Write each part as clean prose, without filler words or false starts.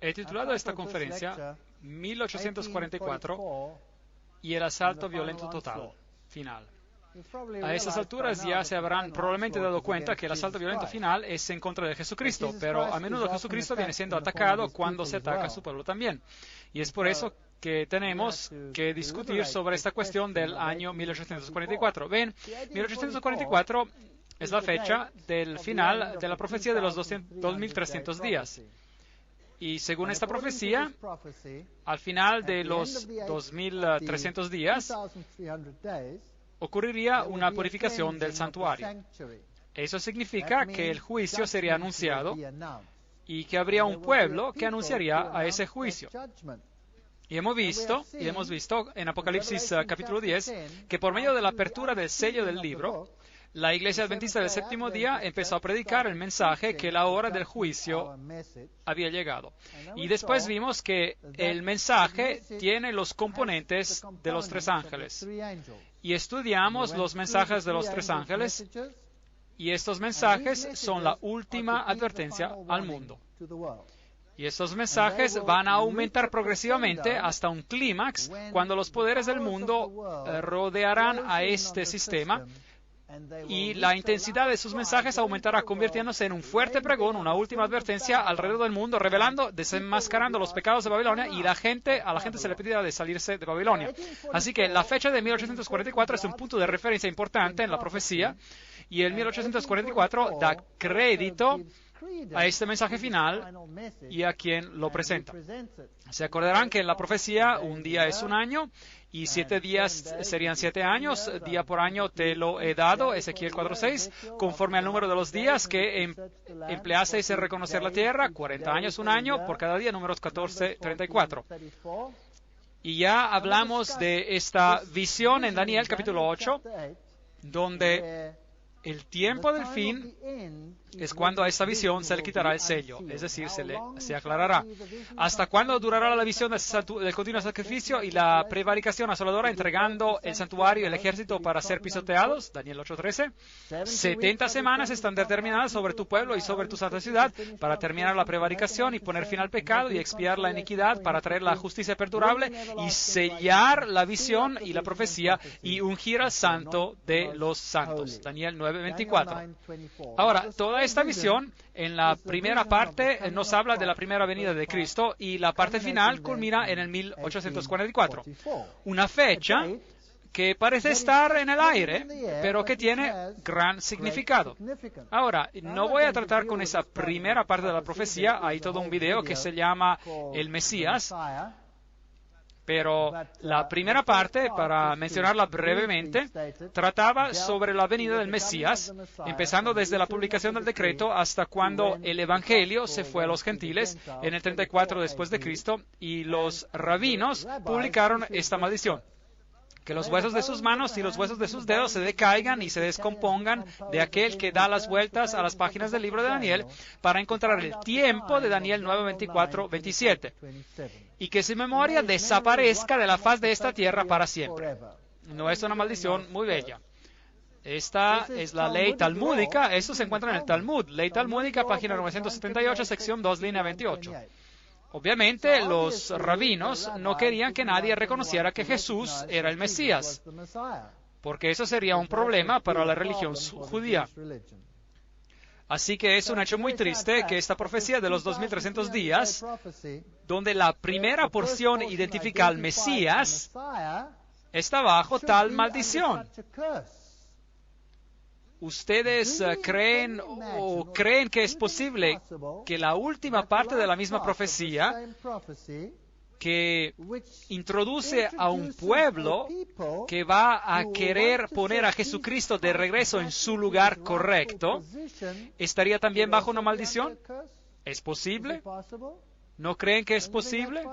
He titulado esta conferencia 1844 y el asalto violento total, final. A estas alturas ya se habrán probablemente dado cuenta que el asalto violento final es en contra de Jesucristo, pero a menudo Jesucristo viene siendo atacado cuando se ataca a su pueblo también. Y es por eso que tenemos que discutir sobre esta cuestión del año 1844. Ven, 1844 es la fecha del final de la profecía de los 2300 días. Y según esta profecía, al final de los 2300 días, ocurriría una purificación del santuario. Eso significa que el juicio sería anunciado y que habría un pueblo que anunciaría a ese juicio. Y hemos visto en Apocalipsis capítulo 10 que por medio de la apertura del sello del libro, la Iglesia Adventista del Séptimo Día empezó a predicar el mensaje que la hora del juicio había llegado. Y después vimos que el mensaje tiene los componentes de los tres ángeles. Y estudiamos los mensajes de los tres ángeles, y estos mensajes son la última advertencia al mundo. Y estos mensajes van a aumentar progresivamente hasta un clímax cuando los poderes del mundo rodearán a este sistema, y la intensidad de sus mensajes aumentará, convirtiéndose en un fuerte pregón, una última advertencia alrededor del mundo, revelando, desenmascarando los pecados de Babilonia, y a la gente se le pedirá de salirse de Babilonia. Así que la fecha de 1844 es un punto de referencia importante en la profecía, y el 1844 da crédito a este mensaje final y a quien lo presenta. Se acordarán que en la profecía un día es un año y 7 días serían 7 años, día por año te lo he dado, Ezequiel 4:6, conforme al número de los días que empleaseis en reconocer la tierra, 40 años un año, por cada día, números 14:34. Y ya hablamos de esta visión en Daniel capítulo 8, donde el tiempo del fin es cuando a esta visión se le quitará el sello, es decir, se aclarará. ¿Hasta cuándo durará la visión del continuo sacrificio y la prevaricación asoladora entregando el santuario y el ejército para ser pisoteados? Daniel 8:13. 70 semanas están determinadas sobre tu pueblo y sobre tu santa ciudad para terminar la prevaricación y poner fin al pecado y expiar la iniquidad para traer la justicia perdurable y sellar la visión y la profecía y ungir al santo de los santos. Daniel 9:24. Ahora, toda esta visión, en la primera parte, nos habla de la primera venida de Cristo y la parte final culmina en el 1844. Una fecha que parece estar en el aire, pero que tiene gran significado. Ahora, no voy a tratar con esa primera parte de la profecía, hay todo un video que se llama El Mesías, pero la primera parte, para mencionarla brevemente, trataba sobre la venida del Mesías, empezando desde la publicación del decreto hasta cuando el Evangelio se fue a los gentiles en el 34 después de Cristo, y los rabinos publicaron esta maldición: que los huesos de sus manos y los huesos de sus dedos se decaigan y se descompongan de aquel que da las vueltas a las páginas del libro de Daniel para encontrar el tiempo de Daniel 9:24-27, y que su memoria desaparezca de la faz de esta tierra para siempre. No es una maldición muy bella. Esta es la ley talmúdica, esto se encuentra en el Talmud, ley talmúdica, página 978, sección 2, línea 28. Obviamente, los rabinos no querían que nadie reconociera que Jesús era el Mesías, porque eso sería un problema para la religión judía. Así que es un hecho muy triste que esta profecía de los 2300 días, donde la primera porción identifica al Mesías, está bajo tal maldición. ¿Ustedes creen que es posible que la última parte de la misma profecía, que introduce a un pueblo que va a querer poner a Jesucristo de regreso en su lugar correcto, estaría también bajo una maldición? ¿Es posible? ¿No creen que es posible?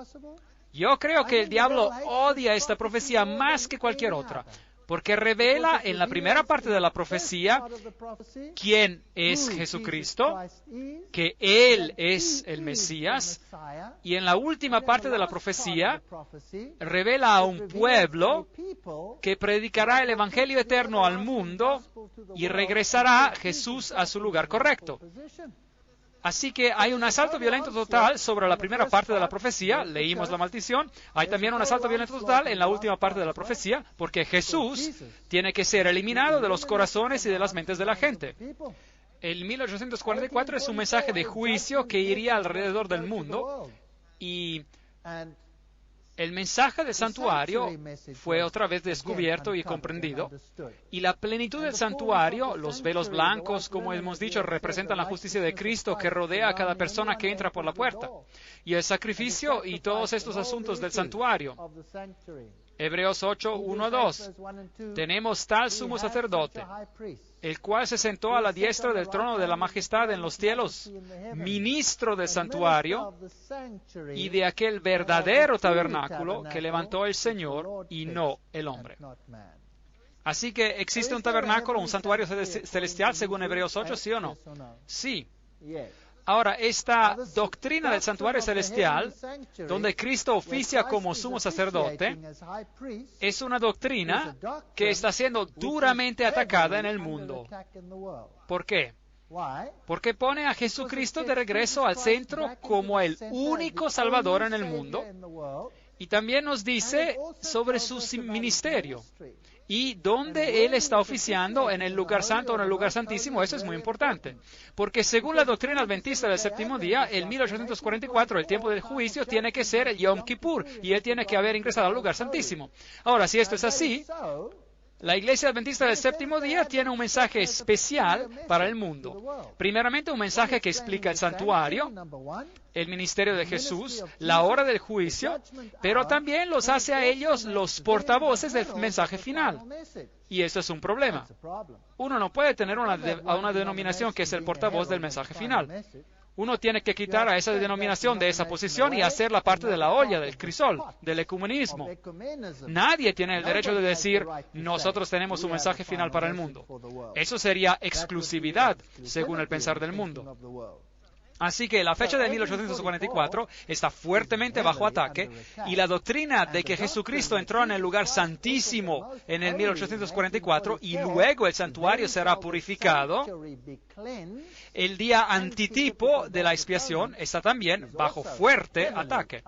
Yo creo que el diablo odia esta profecía más que cualquier otra, porque revela en la primera parte de la profecía quién es Jesucristo, que Él es el Mesías, y en la última parte de la profecía revela a un pueblo que predicará el Evangelio eterno al mundo y regresará Jesús a su lugar correcto. Así que hay un asalto violento total sobre la primera parte de la profecía, leímos la maldición. Hay también un asalto violento total en la última parte de la profecía, porque Jesús tiene que ser eliminado de los corazones y de las mentes de la gente. El 1844 es un mensaje de juicio que iría alrededor del mundo, y el mensaje del santuario fue otra vez descubierto y comprendido, y la plenitud del santuario, los velos blancos, como hemos dicho, representan la justicia de Cristo que rodea a cada persona que entra por la puerta, y el sacrificio y todos estos asuntos del santuario. Hebreos 8, 1, 2. Tenemos tal sumo sacerdote, el cual se sentó a la diestra del trono de la majestad en los cielos, ministro del santuario y de aquel verdadero tabernáculo que levantó el Señor y no el hombre. Así que existe un tabernáculo, un santuario celestial según Hebreos 8, ¿sí o no? Sí. Ahora, esta doctrina del santuario celestial, donde Cristo oficia como sumo sacerdote, es una doctrina que está siendo duramente atacada en el mundo. ¿Por qué? Porque pone a Jesucristo de regreso al centro como el único Salvador en el mundo, y también nos dice sobre su ministerio y dónde Él está oficiando, en el lugar santo o en el lugar santísimo. Eso es muy importante, porque según la doctrina adventista del séptimo día, el 1844, el tiempo del juicio, tiene que ser el Yom Kippur, y Él tiene que haber ingresado al lugar santísimo. Ahora, si esto es así, la Iglesia Adventista del Séptimo Día tiene un mensaje especial para el mundo. Primeramente, un mensaje que explica el santuario, el ministerio de Jesús, la hora del juicio, pero también los hace a ellos los portavoces del mensaje final. Y eso es un problema. Uno no puede tener una denominación que es el portavoz del mensaje final. Uno tiene que quitar a esa denominación de esa posición y hacerla parte de la olla, del crisol, del ecumenismo. Nadie tiene el derecho de decir, nosotros tenemos un mensaje final para el mundo. Eso sería exclusividad, según el pensar del mundo. Así que la fecha de 1844 está fuertemente bajo ataque, y la doctrina de que Jesucristo entró en el lugar santísimo en el 1844 y luego el santuario será purificado, el día antitipo de la expiación está también bajo fuerte ataque.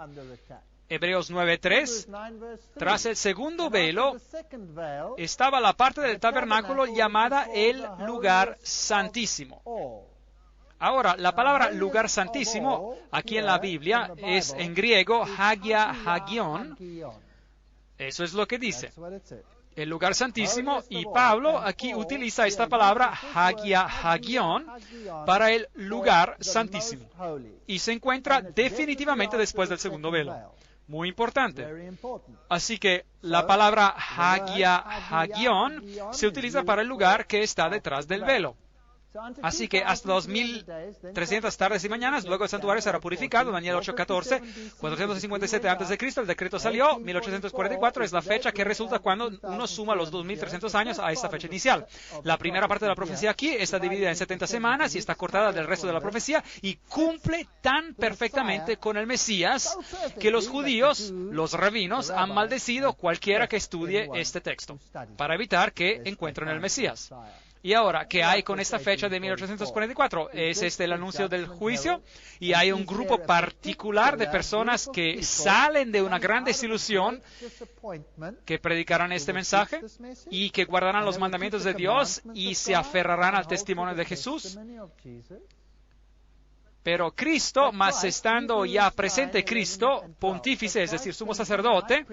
Hebreos 9:3, tras el segundo velo estaba la parte del tabernáculo llamada el lugar santísimo. Ahora, la palabra lugar santísimo, aquí en la Biblia, es en griego Hagia Hagion. Eso es lo que dice. El lugar santísimo, y Pablo aquí utiliza esta palabra Hagia Hagion para el lugar santísimo. Y se encuentra definitivamente después del segundo velo. Muy importante. Así que la palabra Hagia Hagion se utiliza para el lugar que está detrás del velo. Así que hasta 2300 tardes y mañanas, luego el santuario será purificado. Daniel 8:14, 457 a.C., el decreto salió, 1844 es la fecha que resulta cuando uno suma los 2300 años a esta fecha inicial. La primera parte de la profecía aquí está dividida en 70 semanas y está cortada del resto de la profecía, y cumple tan perfectamente con el Mesías que los judíos, los rabinos, han maldecido cualquiera que estudie este texto para evitar que encuentren el Mesías. Y ahora, ¿qué hay con esta fecha de 1844? Es el anuncio del juicio, y hay un grupo particular de personas que salen de una gran desilusión, que predicarán este mensaje y que guardarán los mandamientos de Dios y se aferrarán al testimonio de Jesús. Pero Cristo, más estando ya presente Cristo, pontífice, es decir, sumo sacerdote,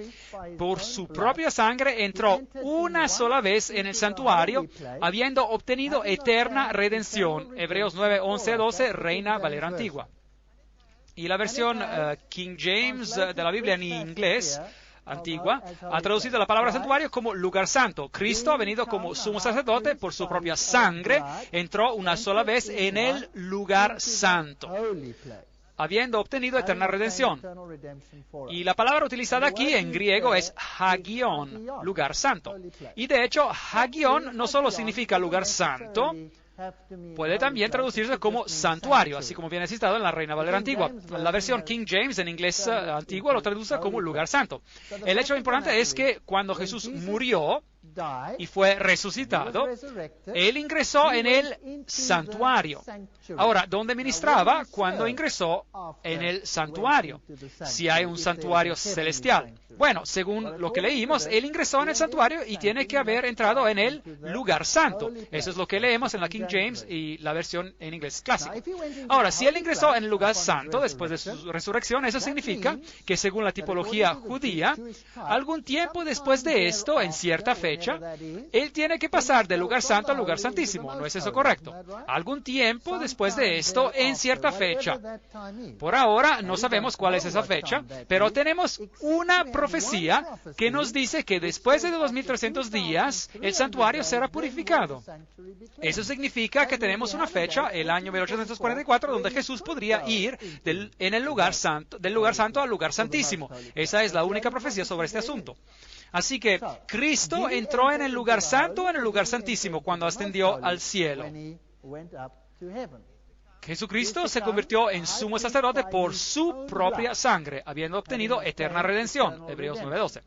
por su propia sangre entró una sola vez en el santuario, habiendo obtenido eterna redención. Hebreos 9, 11, 12, Reina Valera Antigua. Y la versión King James de la Biblia en inglés antigua ha traducido la palabra santuario como lugar santo. Cristo ha venido como sumo sacerdote por su propia sangre, entró una sola vez en el lugar santo, habiendo obtenido eterna redención. Y la palabra utilizada aquí en griego es hagion, lugar santo. Y de hecho, hagion no solo significa lugar santo, puede también traducirse como santuario, así como viene citado en la Reina Valera Antigua. La versión King James en inglés antiguo lo traduce como lugar santo. El hecho importante es que cuando Jesús murió, y fue resucitado, Él ingresó en el santuario. Ahora, ¿dónde ministraba cuando ingresó en el santuario? Si hay un santuario celestial. Bueno, según lo que leímos, Él ingresó en el santuario y tiene que haber entrado en el lugar santo. Eso es lo que leemos en la King James y la versión en inglés clásico. Ahora, si Él ingresó en el lugar santo después de su resurrección, eso significa que según la tipología judía, algún tiempo después de esto, en cierta fecha, Él tiene que pasar del lugar santo al lugar santísimo. ¿No es eso correcto? Algún tiempo después de esto, en cierta fecha. Por ahora no sabemos cuál es esa fecha, pero tenemos una profecía que nos dice que después de 2300 días, el santuario será purificado. Eso significa que tenemos una fecha, el año 1844, donde Jesús podría ir del lugar santo al lugar santísimo. Esa es la única profecía sobre este asunto. Así que Cristo entró en el lugar santo, en el lugar santísimo, cuando ascendió al cielo. Jesucristo se convirtió en sumo sacerdote por su propia sangre, habiendo obtenido eterna redención. Hebreos 9:12.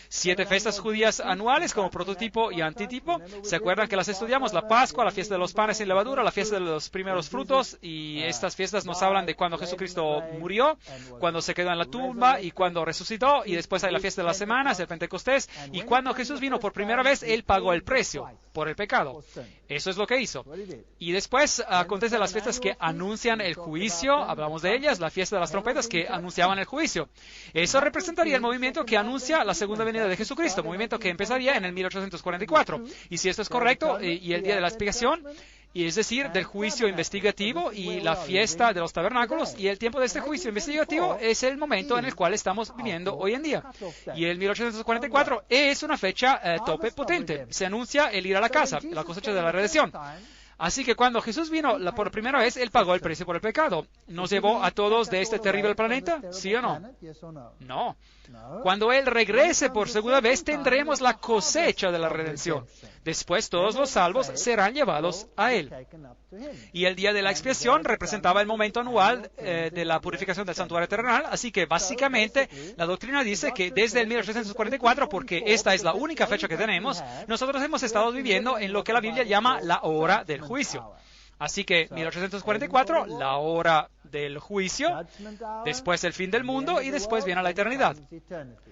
7 fiestas judías anuales como prototipo y antitipo. ¿Se acuerdan que las estudiamos? La Pascua, la fiesta de los panes sin levadura, la fiesta de los primeros frutos, y estas fiestas nos hablan de cuando Jesucristo murió, cuando se quedó en la tumba y cuando resucitó, y después hay la fiesta de las semanas, el Pentecostés, y cuando Jesús vino por primera vez, Él pagó el precio por el pecado. Eso es lo que hizo. Y después acontecen las fiestas que anuncian el juicio, hablamos de ellas, la fiesta de las trompetas que anunciaban el juicio. Eso representaría el movimiento que anuncia la segunda venida de Jesucristo, movimiento que empezaría en el 1844. Y si esto es correcto, y el día de la expiación, y es decir, del juicio investigativo y la fiesta de los tabernáculos, y el tiempo de este juicio investigativo es el momento en el cual estamos viviendo hoy en día. Y el 1844 es una fecha tope potente. Se anuncia el ir a la casa, la cosecha de la redención. Así que cuando Jesús vino por primera vez, Él pagó el precio por el pecado. ¿Nos llevó a todos de este terrible planeta? ¿Sí o no? No. Cuando Él regrese por segunda vez, tendremos la cosecha de la redención. Después todos los salvos serán llevados a Él. Y el día de la expiación representaba el momento anual de la purificación del santuario terrenal. Así que básicamente la doctrina dice que desde el 1844, porque esta es la única fecha que tenemos, nosotros hemos estado viviendo en lo que la Biblia llama la hora del juicio. Así que 1844, la hora del juicio, después el fin del mundo y después viene la eternidad.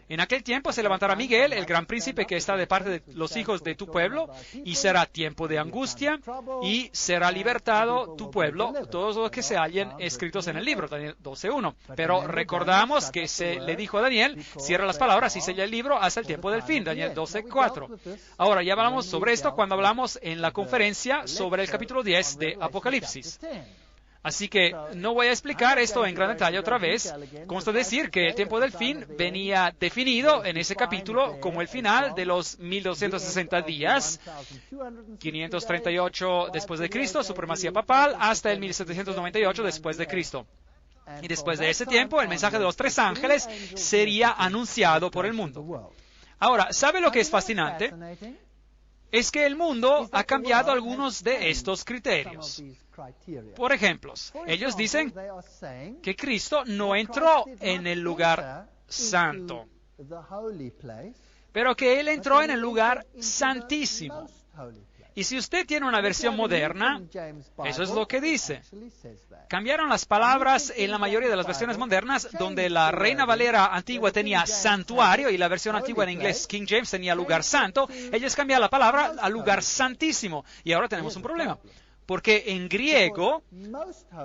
En aquel tiempo se levantará Miguel, el gran príncipe que está de parte de los hijos de tu pueblo, y será tiempo de angustia, y será libertado tu pueblo, todos los que se hallen escritos en el libro, Daniel 12:1. Pero recordamos que se le dijo a Daniel, cierra las palabras y sella el libro hasta el tiempo del fin, Daniel 12:4. Ahora, ya hablamos sobre esto cuando hablamos en la conferencia sobre el capítulo 10 de Apocalipsis. Así que no voy a explicar esto en gran detalle otra vez. Consta decir que el tiempo del fin venía definido en ese capítulo como el final de los 1260 días, 538 después de Cristo, supremacía papal, hasta el 1798 después de Cristo. Y después de ese tiempo, el mensaje de los 3 ángeles sería anunciado por el mundo. Ahora, ¿sabe lo que es fascinante? Es que el mundo ha cambiado algunos de estos criterios. Por ejemplo, ellos dicen que Cristo no entró en el lugar santo, pero que Él entró en el lugar santísimo. Y si usted tiene una versión moderna, eso es lo que dice. Cambiaron las palabras en la mayoría de las versiones modernas, donde la Reina Valera antigua tenía santuario y la versión antigua en inglés, King James, tenía lugar santo. Ellos cambiaron la palabra a lugar santísimo. Y ahora tenemos un problema. Porque en griego,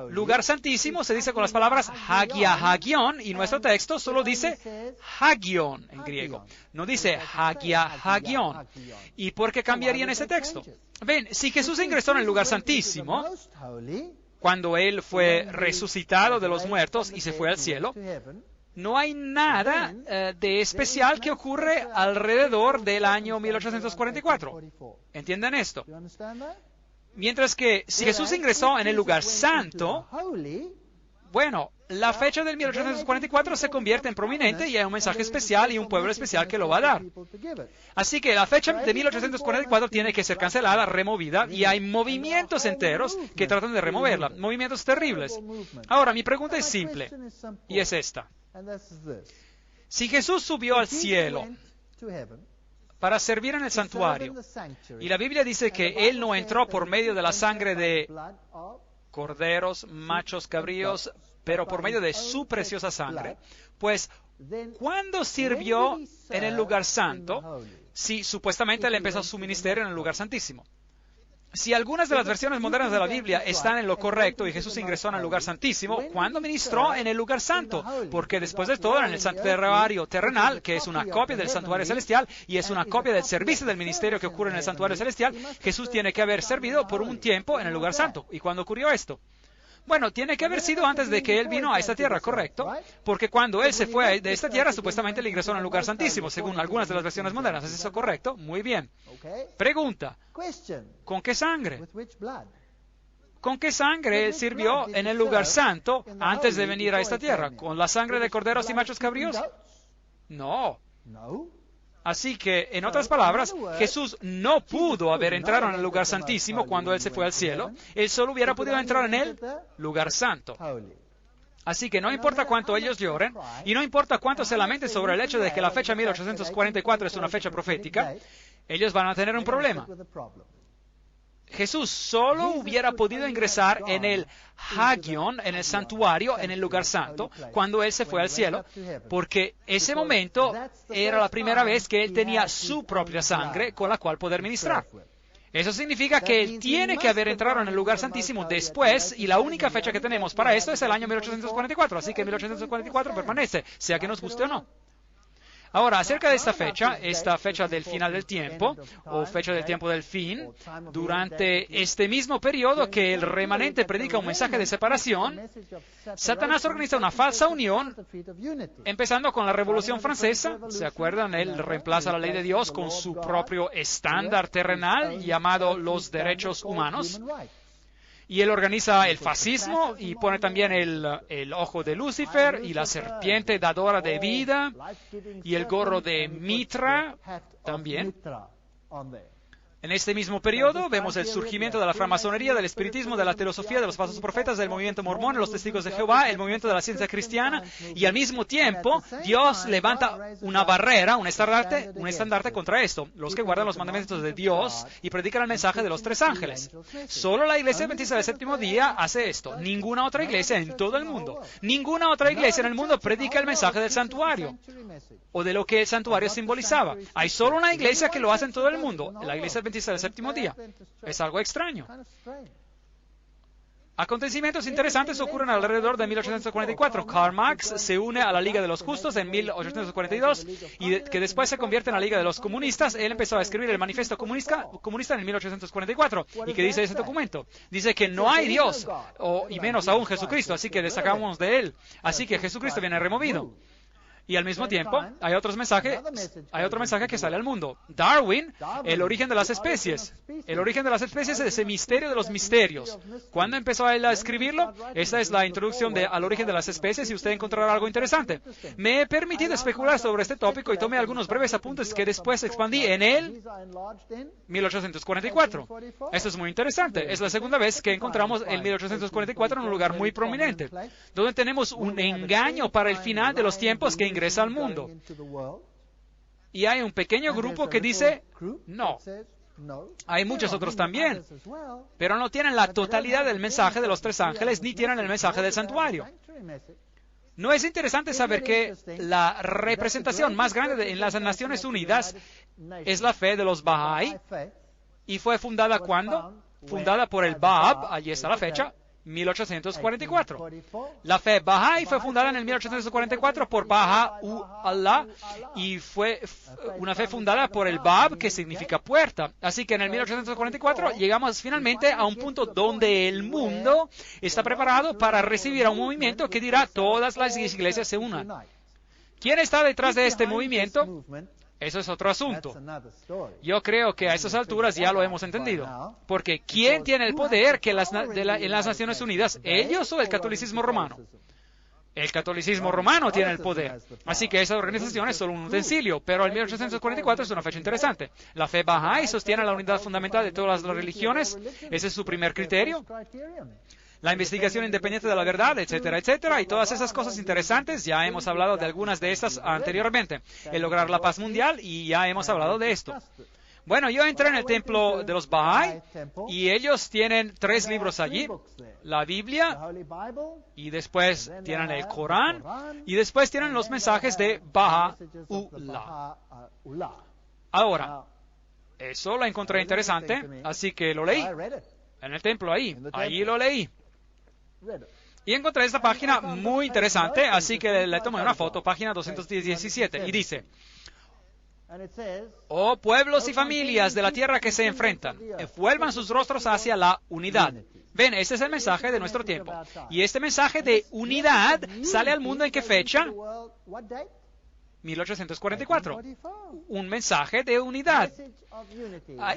lugar santísimo se dice con las palabras hagia, hagion, y nuestro texto solo dice hagion en griego. No dice hagia, hagion. ¿Y por qué cambiarían ese texto? Ven, si Jesús ingresó en el lugar santísimo, cuando Él fue resucitado de los muertos y se fue al cielo, no hay nada de especial que ocurre alrededor del año 1844. ¿Entienden esto? Mientras que si Jesús ingresó en el lugar santo, bueno, la fecha del 1844 se convierte en prominente y hay un mensaje especial y un pueblo especial que lo va a dar. Así que la fecha de 1844 tiene que ser cancelada, removida, y hay movimientos enteros que tratan de removerla, movimientos terribles. Ahora, mi pregunta es simple, y es esta. Si Jesús subió al cielo, para servir en el santuario. Y la Biblia dice que Él no entró por medio de la sangre de corderos, machos, cabríos, pero por medio de su preciosa sangre. Pues, ¿cuándo sirvió en el lugar santo? Si supuestamente Él empezó su ministerio en el lugar santísimo. Si algunas de las versiones modernas de la Biblia están en lo correcto y Jesús ingresó en el lugar santísimo, ¿cuándo ministró en el lugar santo? Porque después de todo, en el santuario terrenal, que es una copia del santuario celestial y es una copia del servicio del ministerio que ocurre en el santuario celestial, Jesús tiene que haber servido por un tiempo en el lugar santo. ¿Y cuándo ocurrió esto? Bueno, tiene que haber sido antes de que Él vino a esta tierra, ¿correcto? Porque cuando Él se fue de esta tierra, supuestamente le ingresó en el lugar santísimo, según algunas de las versiones modernas. ¿Es eso correcto? Muy bien. Pregunta, ¿con qué sangre? ¿Con qué sangre Él sirvió en el lugar santo antes de venir a esta tierra? ¿Con la sangre de corderos y machos cabríos? No. Así que, en otras palabras, Jesús no pudo haber entrado en el lugar santísimo cuando Él se fue al cielo. Él solo hubiera podido entrar en el lugar santo. Así que no importa cuánto ellos lloren, y no importa cuánto se lamenten sobre el hecho de que la fecha 1844 es una fecha profética, ellos van a tener un problema. Jesús solo hubiera podido ingresar en el Hagion, en el santuario, en el lugar santo, cuando Él se fue al cielo, porque ese momento era la primera vez que Él tenía su propia sangre con la cual poder ministrar. Eso significa que Él tiene que haber entrado en el lugar santísimo después, y la única fecha que tenemos para esto es el año 1844, así que 1844 permanece, sea que nos guste o no. Ahora, acerca de esta fecha del final del tiempo, o fecha del tiempo del fin, durante este mismo periodo que el remanente predica un mensaje de separación, Satanás organiza una falsa unión, empezando con la Revolución Francesa. ¿Se acuerdan? Él reemplaza la ley de Dios con su propio estándar terrenal llamado los derechos humanos. Y él organiza el fascismo y pone también el ojo de Lucifer y la serpiente dadora de vida y el gorro de Mitra también. En este mismo periodo vemos el surgimiento de la francmasonería, del espiritismo, de la teosofía, de los falsos profetas, del movimiento mormón, los testigos de Jehová, el movimiento de la ciencia cristiana, y al mismo tiempo Dios levanta una barrera, un estandarte contra esto, los que guardan los mandamientos de Dios y predican el mensaje de los tres ángeles. Solo la iglesia adventista del séptimo día hace esto. Ninguna otra iglesia en todo el mundo, ninguna otra iglesia en el mundo predica el mensaje del santuario o de lo que el santuario simbolizaba. Hay solo una iglesia que lo hace en todo el mundo, la iglesia adventista del séptimo día. Es algo extraño. Acontecimientos interesantes ocurren alrededor de 1844. Karl Marx se une a la Liga de los Justos en 1842 y que después se convierte en la Liga de los Comunistas. Él empezó a escribir el Manifiesto Comunista en 1844. ¿Y qué dice ese documento? Dice que no hay Dios, y menos aún Jesucristo, así que destacamos de Él. Así que Jesucristo viene removido. Y al mismo tiempo, hay otro mensaje que sale al mundo. Darwin, el origen de las especies. El origen de las especies es el misterio de los misterios. ¿Cuándo empezó él a escribirlo? Esta es la introducción al origen de las especies y usted encontrará algo interesante. Me he permitido especular sobre este tópico y tomé algunos breves apuntes que después expandí en el 1844. Esto es muy interesante. Es la segunda vez que encontramos el 1844 en un lugar muy prominente, donde tenemos un engaño para el final de los tiempos que ingresa al mundo. Y hay un pequeño grupo que dice, no. Hay muchos otros también, pero no tienen la totalidad del mensaje de los tres ángeles, ni tienen el mensaje del santuario. ¿No es interesante saber que la representación más grande en las Naciones Unidas es la fe de los Bahá'í? ¿Y fue fundada cuándo? Fundada por el Bab, allí está la fecha, 1844. La fe Bahá'í fue fundada en el 1844 por Baha'u'llah y fue una fe fundada por el Bab, que significa puerta. Así que en el 1844 llegamos finalmente a un punto donde el mundo está preparado para recibir a un movimiento que dirá todas las iglesias se unan. ¿Quién está detrás de este movimiento? Eso es otro asunto. Yo creo que a estas alturas ya lo hemos entendido. Porque ¿quién tiene el poder en las Naciones Unidas? ¿Ellos o el catolicismo romano? El catolicismo romano tiene el poder. Así que esa organización es solo un utensilio. Pero el 1844 es una fecha interesante. La fe Bahá'í sostiene la unidad fundamental de todas las religiones. Ese es su primer criterio. la investigación independiente de la verdad, etcétera, etcétera, y todas esas cosas interesantes. Ya hemos hablado de algunas de estas anteriormente. El lograr la paz mundial, y ya hemos hablado de esto. Bueno, yo entré en el templo de los Bahá'í y ellos tienen 3 libros allí, la Biblia, y después tienen el Corán, y después tienen los mensajes de Baha'u'lláh. Ahora, eso lo encontré interesante, así que lo leí en el templo allí lo leí. Y encontré esta página muy interesante, así que le tomé una foto, página 217, y dice: oh pueblos y familias de la tierra que se enfrentan, vuelvan sus rostros hacia la unidad. Ven, este es el mensaje de nuestro tiempo. Y este mensaje de unidad sale al mundo ¿en qué fecha? 1844. Un mensaje de unidad.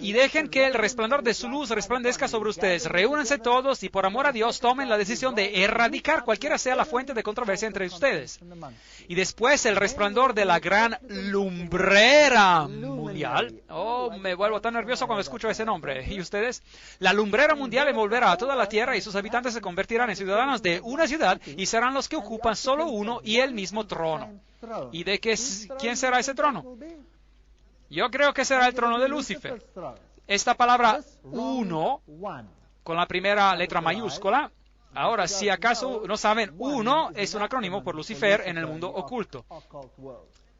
Y dejen que el resplandor de su luz resplandezca sobre ustedes. Reúnanse todos y por amor a Dios tomen la decisión de erradicar cualquiera sea la fuente de controversia entre ustedes. Y después el resplandor de la gran lumbrera mundial. Oh, me vuelvo tan nervioso cuando escucho ese nombre. ¿Y ustedes? La lumbrera mundial envolverá a toda la tierra y sus habitantes se convertirán en ciudadanos de una ciudad y serán los que ocupan solo uno y el mismo trono. ¿Y de quién será ese trono? Yo creo que será el trono de Lucifer. Esta palabra uno, con la primera letra mayúscula, ahora, si acaso no saben, uno es un acrónimo por Lucifer en el mundo oculto.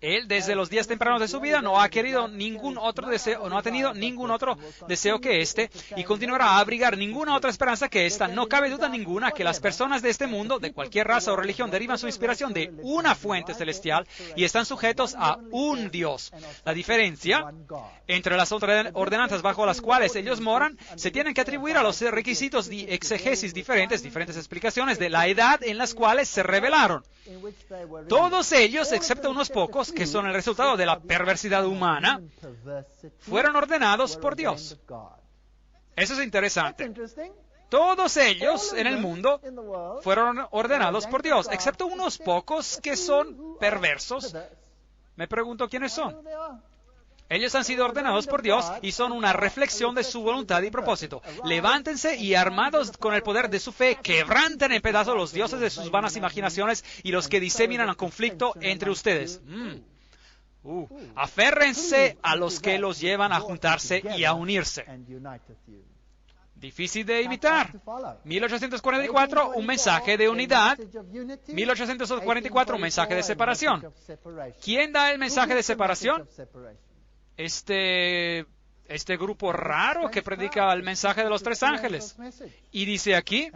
Él, desde los días tempranos de su vida, no ha querido ningún otro deseo, no ha tenido ningún otro deseo que este, y continuará a abrigar ninguna otra esperanza que esta. No cabe duda ninguna que las personas de este mundo, de cualquier raza o religión, derivan su inspiración de una fuente celestial y están sujetos a un Dios. La diferencia entre las ordenanzas bajo las cuales ellos moran se tienen que atribuir a los requisitos de exegesis diferentes explicaciones de la edad en las cuales se revelaron. Todos ellos, excepto unos pocos, que son el resultado de la perversidad humana, fueron ordenados por Dios. Eso es interesante. Todos ellos en el mundo fueron ordenados por Dios, excepto unos pocos que son perversos. Me pregunto quiénes son. Ellos han sido ordenados por Dios y son una reflexión de su voluntad y propósito. Levántense y armados con el poder de su fe, quebranten en pedazos los dioses de sus vanas imaginaciones y los que diseminan el conflicto entre ustedes. Aférrense a los que los llevan a juntarse y a unirse. Difícil de imitar. 1844, un mensaje de unidad. 1844, un mensaje de separación. ¿Quién da el mensaje de separación? Este grupo raro que predica el mensaje de los 3 ángeles. Y dice aquí,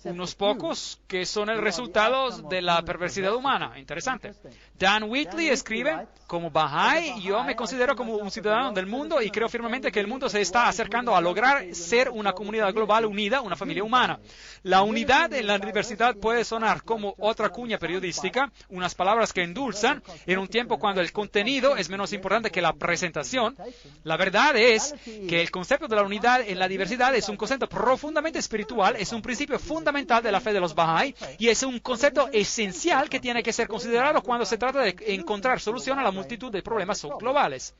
unos pocos que son el resultado de la perversidad humana. Interesante. Dan Whitley escribe, como Bahá'í, yo me considero como un ciudadano del mundo y creo firmemente que el mundo se está acercando a lograr ser una comunidad global unida, una familia humana. La unidad en la diversidad puede sonar como otra cuña periodística, unas palabras que endulzan, en un tiempo cuando el contenido es menos importante que la presentación. La verdad es que el concepto de la unidad en la diversidad es un concepto profundamente espiritual, es un principio fundamental de la fe de los Bahá'í y es un concepto esencial que tiene que ser considerado cuando se trata de encontrar solución a la multitud de problemas globales.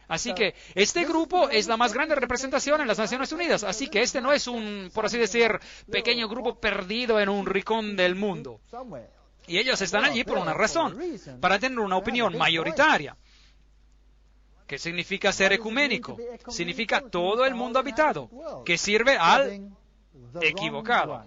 Así que este grupo es la más grande representación en las Naciones Unidas, así que este no es un, por así decir, pequeño grupo perdido en un rincón del mundo. Y ellos están allí por una razón, para tener una opinión mayoritaria. ¿Qué significa ser ecuménico? Significa todo el mundo habitado, que sirve al equivocado,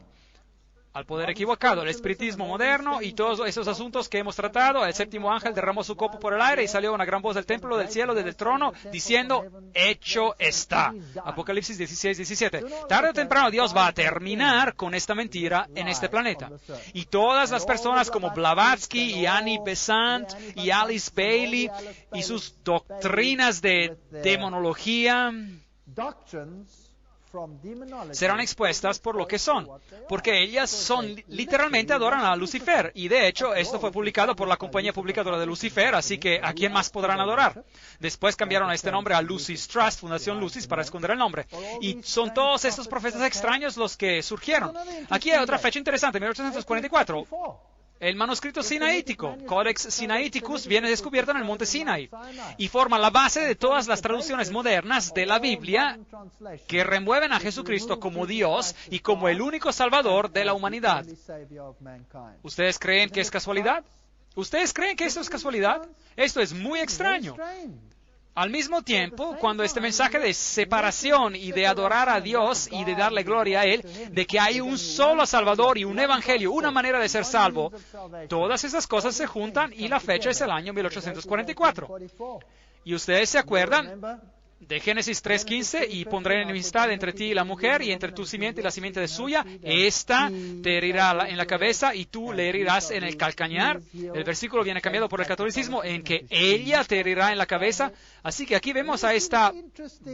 al poder equivocado, el espiritismo moderno y todos esos asuntos que hemos tratado. El séptimo ángel derramó su copo por el aire y salió una gran voz del templo del cielo, desde el trono, diciendo, hecho está. Apocalipsis 16:17. Tarde o temprano Dios va a terminar con esta mentira en este planeta. Y todas las personas como Blavatsky y Annie Besant y Alice Bailey y sus doctrinas de demonología serán expuestas por lo que son, porque ellas literalmente adoran a Lucifer, y de hecho esto fue publicado por la compañía publicadora de Lucifer, así que ¿a quién más podrán adorar? Después cambiaron este nombre a Lucis Trust, Fundación Lucis, para esconder el nombre, y son todos estos profetas extraños los que surgieron. Aquí hay otra fecha interesante, 1844. El manuscrito sinaítico, Codex Sinaiticus, viene descubierto en el monte Sinai y forma la base de todas las traducciones modernas de la Biblia que remueven a Jesucristo como Dios y como el único Salvador de la humanidad. ¿Ustedes creen que es casualidad? ¿Ustedes creen que esto es casualidad? Esto es muy extraño. Al mismo tiempo, cuando este mensaje de separación y de adorar a Dios y de darle gloria a Él, de que hay un solo Salvador y un Evangelio, una manera de ser salvo, todas esas cosas se juntan y la fecha es el año 1844. ¿Y ustedes se acuerdan de Génesis 3:15? Y pondré enemistad entre ti y la mujer, y entre tu simiente y la simiente de suya. Esta te herirá en la cabeza y tú le herirás en el calcañar. El versículo viene cambiado por el catolicismo en que ella te herirá en la cabeza. Así que aquí vemos a esta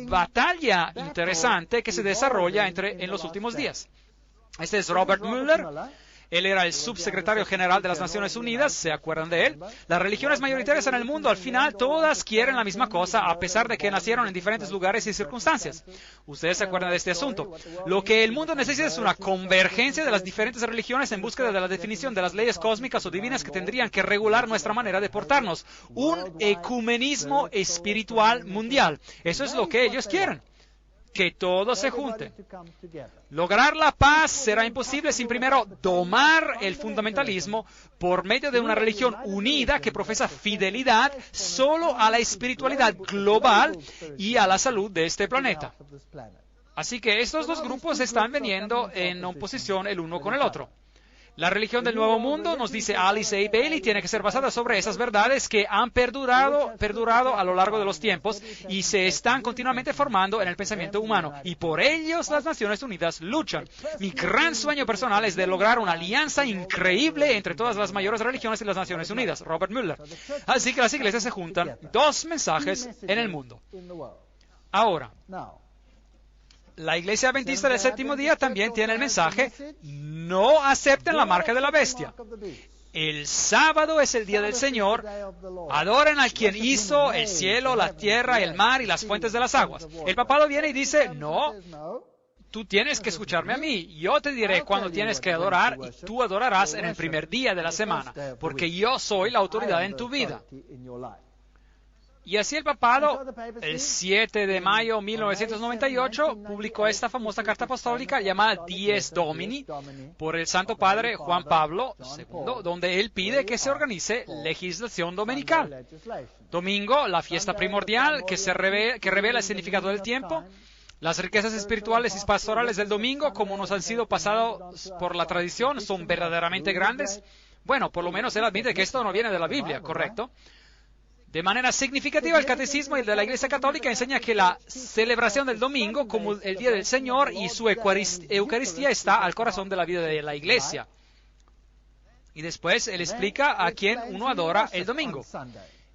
batalla interesante que se desarrolla en los últimos días. Este es Robert Mueller. Él era el subsecretario general de las Naciones Unidas, ¿se acuerdan de él? Las religiones mayoritarias en el mundo, al final, todas quieren la misma cosa, a pesar de que nacieron en diferentes lugares y circunstancias. Ustedes se acuerdan de este asunto. Lo que el mundo necesita es una convergencia de las diferentes religiones en búsqueda de la definición de las leyes cósmicas o divinas que tendrían que regular nuestra manera de portarnos. Un ecumenismo espiritual mundial. Eso es lo que ellos quieren. Que todo se junte. Lograr la paz será imposible sin primero domar el fundamentalismo por medio de una religión unida que profesa fidelidad solo a la espiritualidad global y a la salud de este planeta. Así que estos dos grupos están viniendo en oposición el uno con el otro. La religión del Nuevo Mundo, nos dice Alice A. Bailey, tiene que ser basada sobre esas verdades que han perdurado a lo largo de los tiempos y se están continuamente formando en el pensamiento humano. Y por ellos las Naciones Unidas luchan. Mi gran sueño personal es de lograr una alianza increíble entre todas las mayores religiones y las Naciones Unidas. Robert Mueller. Así que las iglesias se juntan. Dos mensajes en el mundo. Ahora, la Iglesia Adventista del Séptimo Día también tiene el mensaje: no acepten la marca de la bestia. El sábado es el día del Señor. Adoren al quien hizo el cielo, la tierra, el mar y las fuentes de las aguas. El papado viene y dice: no, tú tienes que escucharme a mí. Yo te diré cuándo tienes que adorar y tú adorarás en el primer día de la semana, porque yo soy la autoridad en tu vida. Y así el papado, el 7 de mayo de 1998, publicó esta famosa carta apostólica llamada Dies Domini por el Santo Padre Juan Pablo II, donde él pide que se organice legislación dominical. Domingo, la fiesta primordial que revela el significado del tiempo. Las riquezas espirituales y pastorales del domingo, como nos han sido pasados por la tradición, son verdaderamente grandes. Bueno, por lo menos él admite que esto no viene de la Biblia, ¿correcto? De manera significativa, el Catecismo de la Iglesia Católica enseña que la celebración del domingo como el Día del Señor y su Eucaristía está al corazón de la vida de la Iglesia. Y después él explica a quién uno adora el domingo.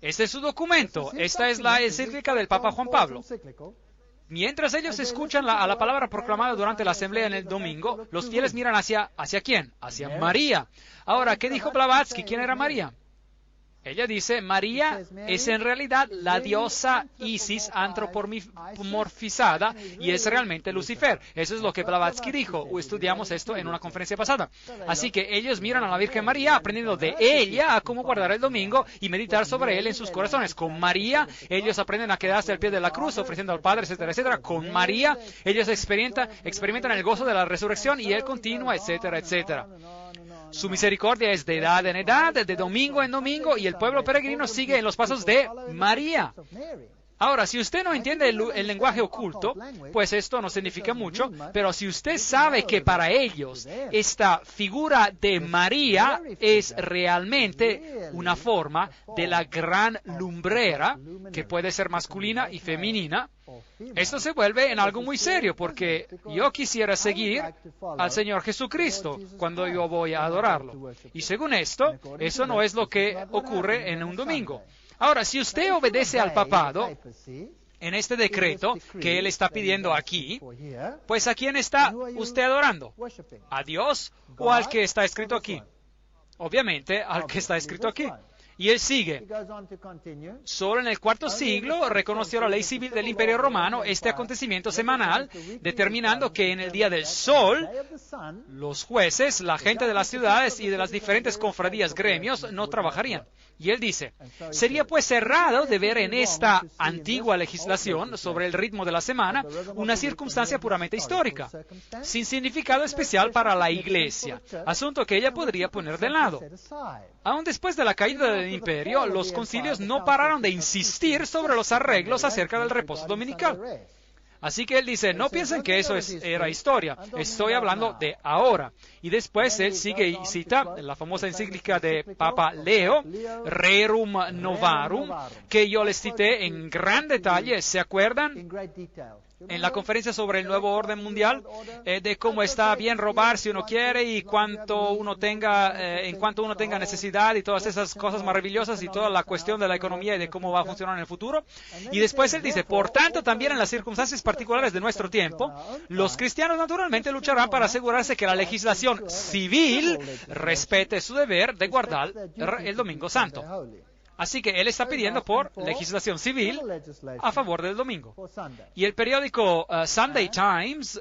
Este es su documento. Esta es la encíclica del Papa Juan Pablo. Mientras ellos escuchan a la palabra proclamada durante la asamblea en el domingo, los fieles miran hacia ¿quién? Hacia María. Ahora, ¿qué dijo Blavatsky? ¿Quién era María? Ella dice: María es en realidad la diosa Isis antropomorfizada y es realmente Lucifer. Eso es lo que Blavatsky dijo. Estudiamos esto en una conferencia pasada. Así que ellos miran a la Virgen María, aprendiendo de ella a cómo guardar el domingo y meditar sobre él en sus corazones. Con María, ellos aprenden a quedarse al pie de la cruz, ofreciendo al Padre, etcétera, etcétera. Con María, ellos experimentan el gozo de la resurrección y él continúa, etcétera, etcétera. Su misericordia es de edad en edad, de domingo en domingo, y el pueblo peregrino sigue en los pasos de María. Ahora, si usted no entiende el lenguaje oculto, pues esto no significa mucho, pero si usted sabe que para ellos esta figura de María es realmente una forma de la gran lumbrera, que puede ser masculina y femenina, esto se vuelve en algo muy serio, porque yo quisiera seguir al Señor Jesucristo cuando yo voy a adorarlo. Y según esto, eso no es lo que ocurre en un domingo. Ahora, si usted obedece al papado en este decreto que él está pidiendo aquí, pues ¿a quién está usted adorando? ¿A Dios o al que está escrito aquí? Obviamente, al que está escrito aquí. Y él sigue. Solo en el IV siglo reconoció la ley civil del Imperio Romano este acontecimiento semanal, determinando que en el día del sol, los jueces, la gente de las ciudades y de las diferentes cofradías, gremios, no trabajarían. Y él dice, sería pues errado de ver en esta antigua legislación sobre el ritmo de la semana una circunstancia puramente histórica, sin significado especial para la Iglesia, asunto que ella podría poner de lado. Aún después de la caída del imperio, los concilios no pararon de insistir sobre los arreglos acerca del reposo dominical. Así que él dice, no piensen que eso era historia, estoy hablando de ahora. Y después él sigue y cita la famosa encíclica de Papa Leo, Rerum Novarum, que yo les cité en gran detalle, ¿se acuerdan? En la conferencia sobre el nuevo orden mundial, de cómo está bien robar si uno quiere y en cuanto uno tenga necesidad y todas esas cosas maravillosas y toda la cuestión de la economía y de cómo va a funcionar en el futuro. Y después él dice, por tanto, también en las circunstancias particulares de nuestro tiempo, los cristianos naturalmente lucharán para asegurarse que la legislación civil respete su deber de guardar el Domingo Santo. Así que él está pidiendo por legislación civil a favor del domingo. Y el periódico Sunday Times,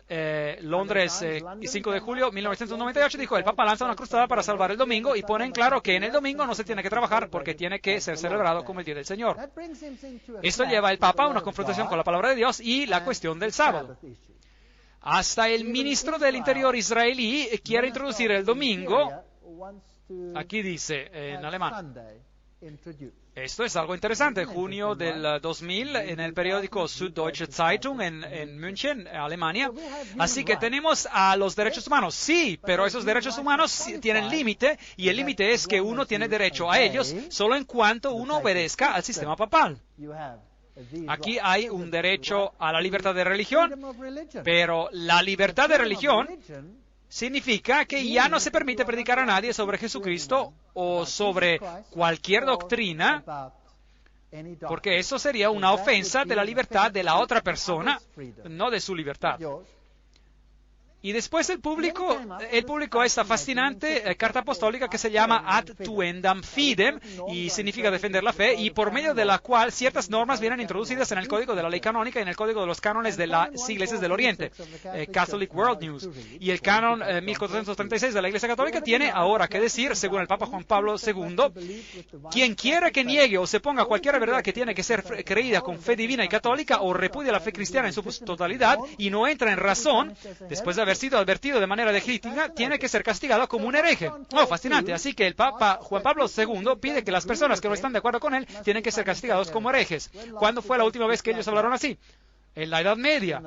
Londres, 5 de julio de 1998, dijo, el Papa lanza una cruzada para salvar el domingo y pone en claro que en el domingo no se tiene que trabajar porque tiene que ser celebrado como el Día del Señor. Esto lleva al Papa a una confrontación con la palabra de Dios y la cuestión del sábado. Hasta el ministro del Interior israelí quiere introducir el domingo, aquí dice en alemán. Esto es algo interesante. Junio del 2000 en el periódico Süddeutsche Zeitung en München, Alemania. Así que tenemos a los derechos humanos. Sí, pero esos derechos humanos tienen límite y el límite es que uno tiene derecho a ellos solo en cuanto uno obedezca al sistema papal. Aquí hay un derecho a la libertad de religión, pero la libertad de religión significa que ya no se permite predicar a nadie sobre Jesucristo o sobre cualquier doctrina, porque eso sería una ofensa de la libertad de la otra persona, no de su libertad. Y después él publicó esta fascinante carta apostólica que se llama Ad Tuendam Fidem, y significa defender la fe, y por medio de la cual ciertas normas vienen introducidas en el Código de la Ley Canónica y en el Código de los Cánones de las Iglesias del Oriente, Catholic World News. Y el Canon 1436 de la Iglesia Católica tiene ahora que decir, según el Papa Juan Pablo II, quien quiera que niegue o se ponga cualquier verdad que tiene que ser creída con fe divina y católica o repudia la fe cristiana en su totalidad y no entra en razón, después de haber sido advertido de manera legítima, tiene que ser castigado como un hereje. Oh, fascinante. Así que el Papa Juan Pablo II pide que las personas que no están de acuerdo con él tienen que ser castigados como herejes. ¿Cuándo fue la última vez que ellos hablaron así? En la Edad Media.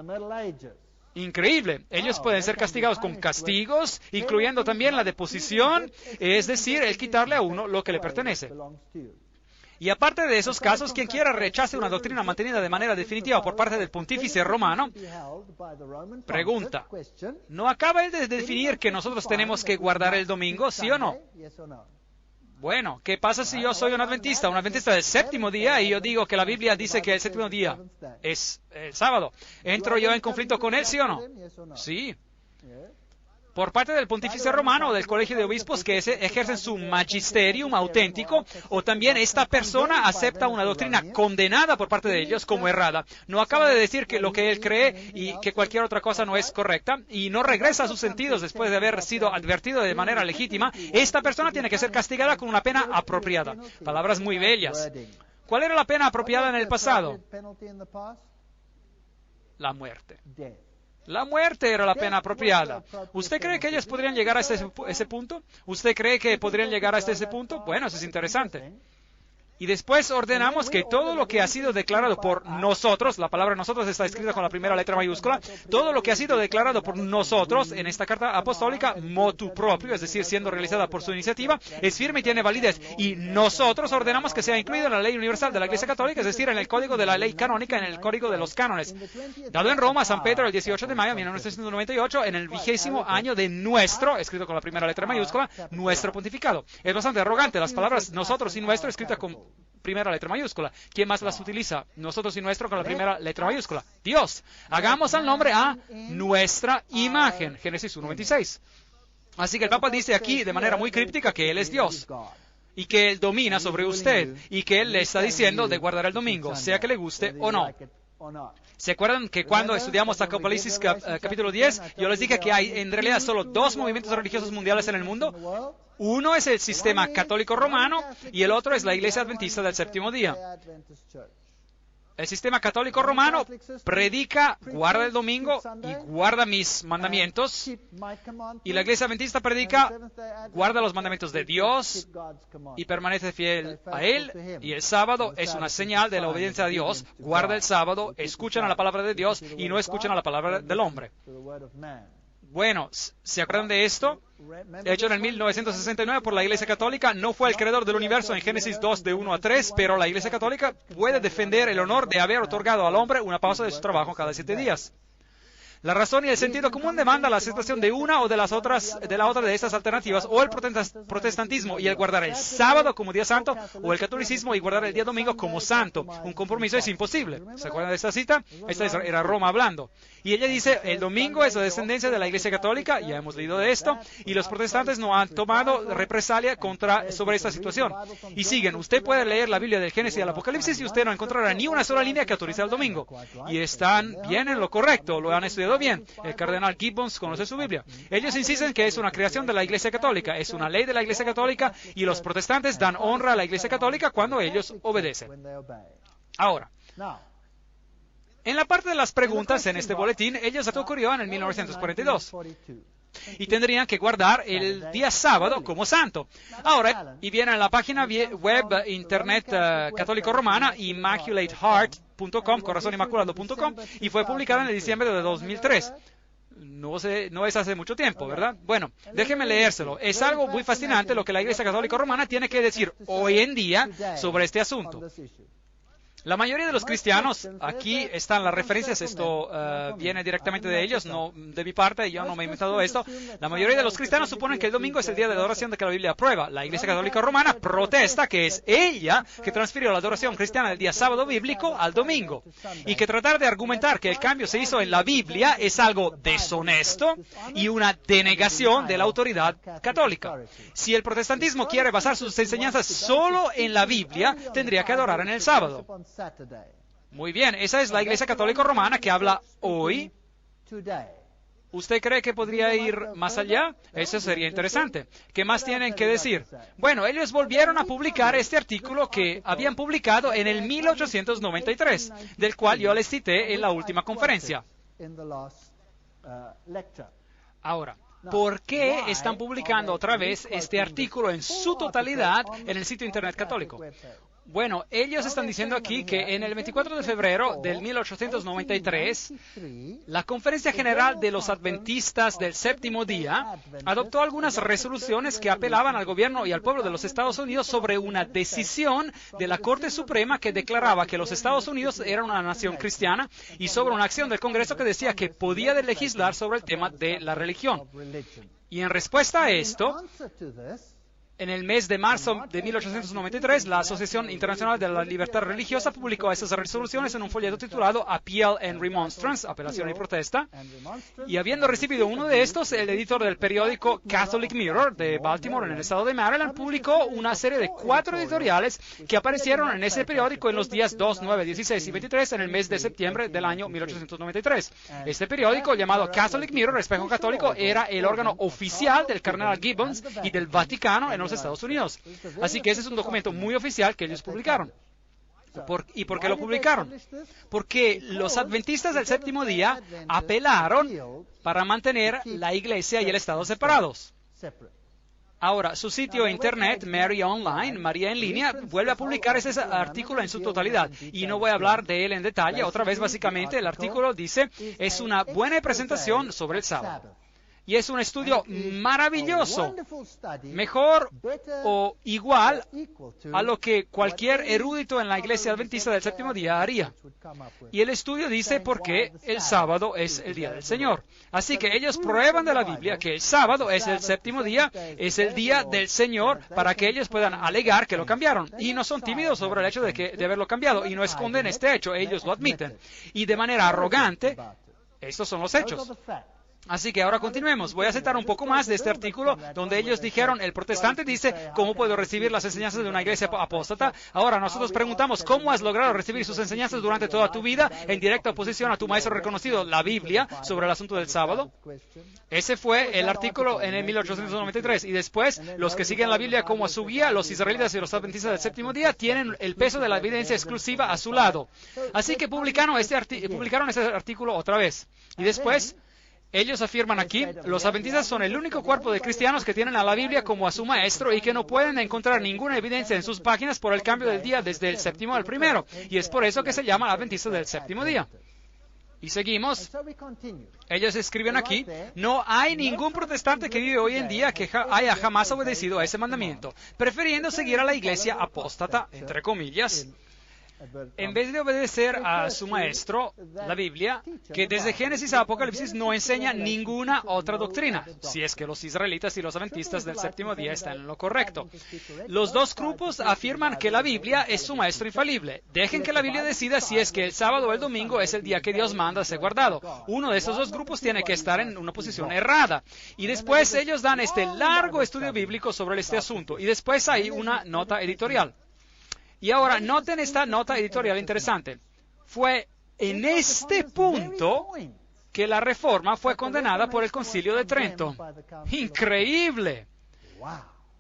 Increíble. Ellos pueden ser castigados con castigos, incluyendo también la deposición, es decir, el quitarle a uno lo que le pertenece. Y aparte de esos casos, quien quiera rechace una doctrina mantenida de manera definitiva por parte del pontífice romano, pregunta, ¿no acaba él de definir que nosotros tenemos que guardar el domingo, sí o no? Bueno, ¿qué pasa si yo soy un adventista del séptimo día, y yo digo que la Biblia dice que el séptimo día es el sábado? ¿Entro yo en conflicto con él, sí o no? Sí. Por parte del pontífice romano o del colegio de obispos que ejercen su magisterium auténtico, o también esta persona acepta una doctrina condenada por parte de ellos como errada. No acaba de decir que lo que él cree y que cualquier otra cosa no es correcta, y no regresa a sus sentidos después de haber sido advertido de manera legítima. Esta persona tiene que ser castigada con una pena apropiada. Palabras muy bellas. ¿Cuál era la pena apropiada en el pasado? La muerte. La muerte era la pena apropiada. ¿Usted cree que ellos podrían llegar a ese punto? ¿Usted cree que podrían llegar hasta ese punto? Bueno, eso es interesante. Y después ordenamos que todo lo que ha sido declarado por nosotros, la palabra nosotros está escrita con la primera letra mayúscula, todo lo que ha sido declarado por nosotros en esta carta apostólica, motu proprio, es decir, siendo realizada por su iniciativa, es firme y tiene validez. Y nosotros ordenamos que sea incluido en la ley universal de la Iglesia Católica, es decir, en el Código de la Ley Canónica, en el Código de los Cánones. Dado en Roma, San Pedro, el 18 de mayo de 1998, en el 20º año de nuestro, escrito con la primera letra mayúscula, nuestro pontificado. Es bastante arrogante, las palabras nosotros y nuestro, escritas con primera letra mayúscula. ¿Quién más las utiliza? Nosotros y nuestro con la primera letra mayúscula. Dios. Hagamos al nombre a nuestra imagen. Génesis 1:26. Así que el Papa dice aquí de manera muy críptica que Él es Dios. y que Él domina sobre usted y que Él le está diciendo de guardar el domingo, sea que le guste o no. ¿Se acuerdan que cuando estudiamos Apocalipsis capítulo 10, yo les dije que hay en realidad solo dos movimientos religiosos mundiales en el mundo? Uno es el sistema católico romano y el otro es la Iglesia Adventista del Séptimo Día. El sistema católico romano predica, guarda el domingo y guarda mis mandamientos. Y la Iglesia Adventista predica, guarda los mandamientos de Dios y permanece fiel a Él. Y el sábado es una señal de la obediencia a Dios. Guarda el sábado, escuchan a la palabra de Dios y no escuchan a la palabra del hombre. Bueno, ¿se acuerdan de esto? Hecho en el 1969 por la Iglesia Católica, no fue el creador del universo en Génesis 2 de 1 a 3, pero la Iglesia Católica puede defender el honor de haber otorgado al hombre una pausa de su trabajo cada 7 días. La razón y el sentido común demanda la aceptación de una o de la otra de estas alternativas, o el protestantismo y el guardar el sábado como día santo, o el catolicismo y guardar el día domingo como santo. Un compromiso es imposible. ¿Se acuerdan de esta cita? Esta era Roma hablando. Y ella dice, el domingo es la descendencia de la Iglesia Católica, ya hemos leído de esto, y los protestantes no han tomado represalia sobre esta situación. Y siguen, usted puede leer la Biblia del Génesis y al Apocalipsis y usted no encontrará ni una sola línea que autorice el domingo. Y están bien en lo correcto, lo han estudiado bien. El cardenal Gibbons conoce su Biblia. Ellos insisten que es una creación de la Iglesia Católica, es una ley de la Iglesia Católica, y los protestantes dan honra a la Iglesia Católica cuando ellos obedecen. Ahora, en la parte de las preguntas en este boletín, ellos ocurrió en el 1942. Y tendrían que guardar el día sábado como santo. Ahora, y viene en la página web internet católico romana, immaculateheart.com, corazonimaculado.com, y fue publicada en el diciembre de 2003. No es hace mucho tiempo, ¿verdad? Bueno, déjenme leérselo. Es algo muy fascinante lo que la Iglesia Católica Romana tiene que decir hoy en día sobre este asunto. La mayoría de los cristianos, aquí están las referencias, esto viene directamente de ellos, no de mi parte, yo no me he inventado esto. La mayoría de los cristianos suponen que el domingo es el día de adoración de que la Biblia aprueba. La Iglesia Católica Romana protesta que es ella que transfirió la adoración cristiana del día sábado bíblico al domingo. Y que tratar de argumentar que el cambio se hizo en la Biblia es algo deshonesto y una denegación de la autoridad católica. Si el protestantismo quiere basar sus enseñanzas solo en la Biblia, tendría que adorar en el sábado. Muy bien, esa es la Iglesia Católica Romana que habla hoy. ¿Usted cree que podría ir más allá? Eso sería interesante. ¿Qué más tienen que decir? Bueno, ellos volvieron a publicar este artículo que habían publicado en el 1893, del cual yo les cité en la última conferencia. Ahora, ¿por qué están publicando otra vez este artículo en su totalidad en el sitio internet católico? Bueno, ellos están diciendo aquí que en el 24 de febrero del 1893, la Conferencia General de los Adventistas del Séptimo Día adoptó algunas resoluciones que apelaban al gobierno y al pueblo de los Estados Unidos sobre una decisión de la Corte Suprema que declaraba que los Estados Unidos eran una nación cristiana y sobre una acción del Congreso que decía que podía legislar sobre el tema de la religión. Y en respuesta a esto, en el mes de marzo de 1893, la Asociación Internacional de la Libertad Religiosa publicó esas resoluciones en un folleto titulado Appeal and Remonstrance, apelación y protesta, y habiendo recibido uno de estos, el editor del periódico Catholic Mirror de Baltimore, en el estado de Maryland, publicó una serie de 4 editoriales que aparecieron en ese periódico en los días 2, 9, 16 y 23 en el mes de septiembre del año 1893. Este periódico, llamado Catholic Mirror, Espejo Católico, era el órgano oficial del cardenal Gibbons y del Vaticano en los Estados Unidos. Así que ese es un documento muy oficial que ellos publicaron. ¿Y por qué lo publicaron? Porque los adventistas del séptimo día apelaron para mantener la iglesia y el Estado separados. Ahora, su sitio internet, Mary Online, María en línea, vuelve a publicar ese artículo en su totalidad. Y no voy a hablar de él en detalle. Otra vez, básicamente, el artículo dice, es una buena presentación sobre el sábado. Y es un estudio maravilloso, mejor o igual a lo que cualquier erudito en la Iglesia Adventista del Séptimo Día haría. Y el estudio dice por qué el sábado es el día del Señor. Así que ellos prueban de la Biblia que el sábado es el séptimo día, es el día del Señor, para que ellos puedan alegar que lo cambiaron. Y no son tímidos sobre el hecho de haberlo cambiado, y no esconden este hecho, ellos lo admiten. Y de manera arrogante, estos son los hechos. Así que ahora continuemos. Voy a citar un poco más de este artículo donde ellos dijeron, el protestante dice, ¿cómo puedo recibir las enseñanzas de una iglesia apóstata? Ahora nosotros preguntamos, ¿cómo has logrado recibir sus enseñanzas durante toda tu vida en directa oposición a tu maestro reconocido, la Biblia, sobre el asunto del sábado? Ese fue el artículo en el 1893. Y después, los que siguen la Biblia como a su guía, los israelitas y los adventistas del séptimo día, tienen el peso de la evidencia exclusiva a su lado. Así que publicaron este artículo otra vez. Y después, ellos afirman aquí, los adventistas son el único cuerpo de cristianos que tienen a la Biblia como a su maestro y que no pueden encontrar ninguna evidencia en sus páginas por el cambio del día desde el séptimo al primero. Y es por eso que se llama adventista del séptimo día. Y seguimos. Ellos escriben aquí, no hay ningún protestante que vive hoy en día que haya jamás obedecido a ese mandamiento, prefiriendo seguir a la iglesia apóstata, entre comillas, en vez de obedecer a su maestro, la Biblia, que desde Génesis a Apocalipsis no enseña ninguna otra doctrina, si es que los israelitas y los adventistas del séptimo día están en lo correcto. Los dos grupos afirman que la Biblia es su maestro infalible. Dejen que la Biblia decida si es que el sábado o el domingo es el día que Dios manda ser guardado. Uno de esos dos grupos tiene que estar en una posición errada. Y después ellos dan este largo estudio bíblico sobre este asunto. Y después hay una nota editorial. Y ahora, noten esta nota editorial interesante. Fue en este punto que la Reforma fue condenada por el Concilio de Trento. ¡Increíble!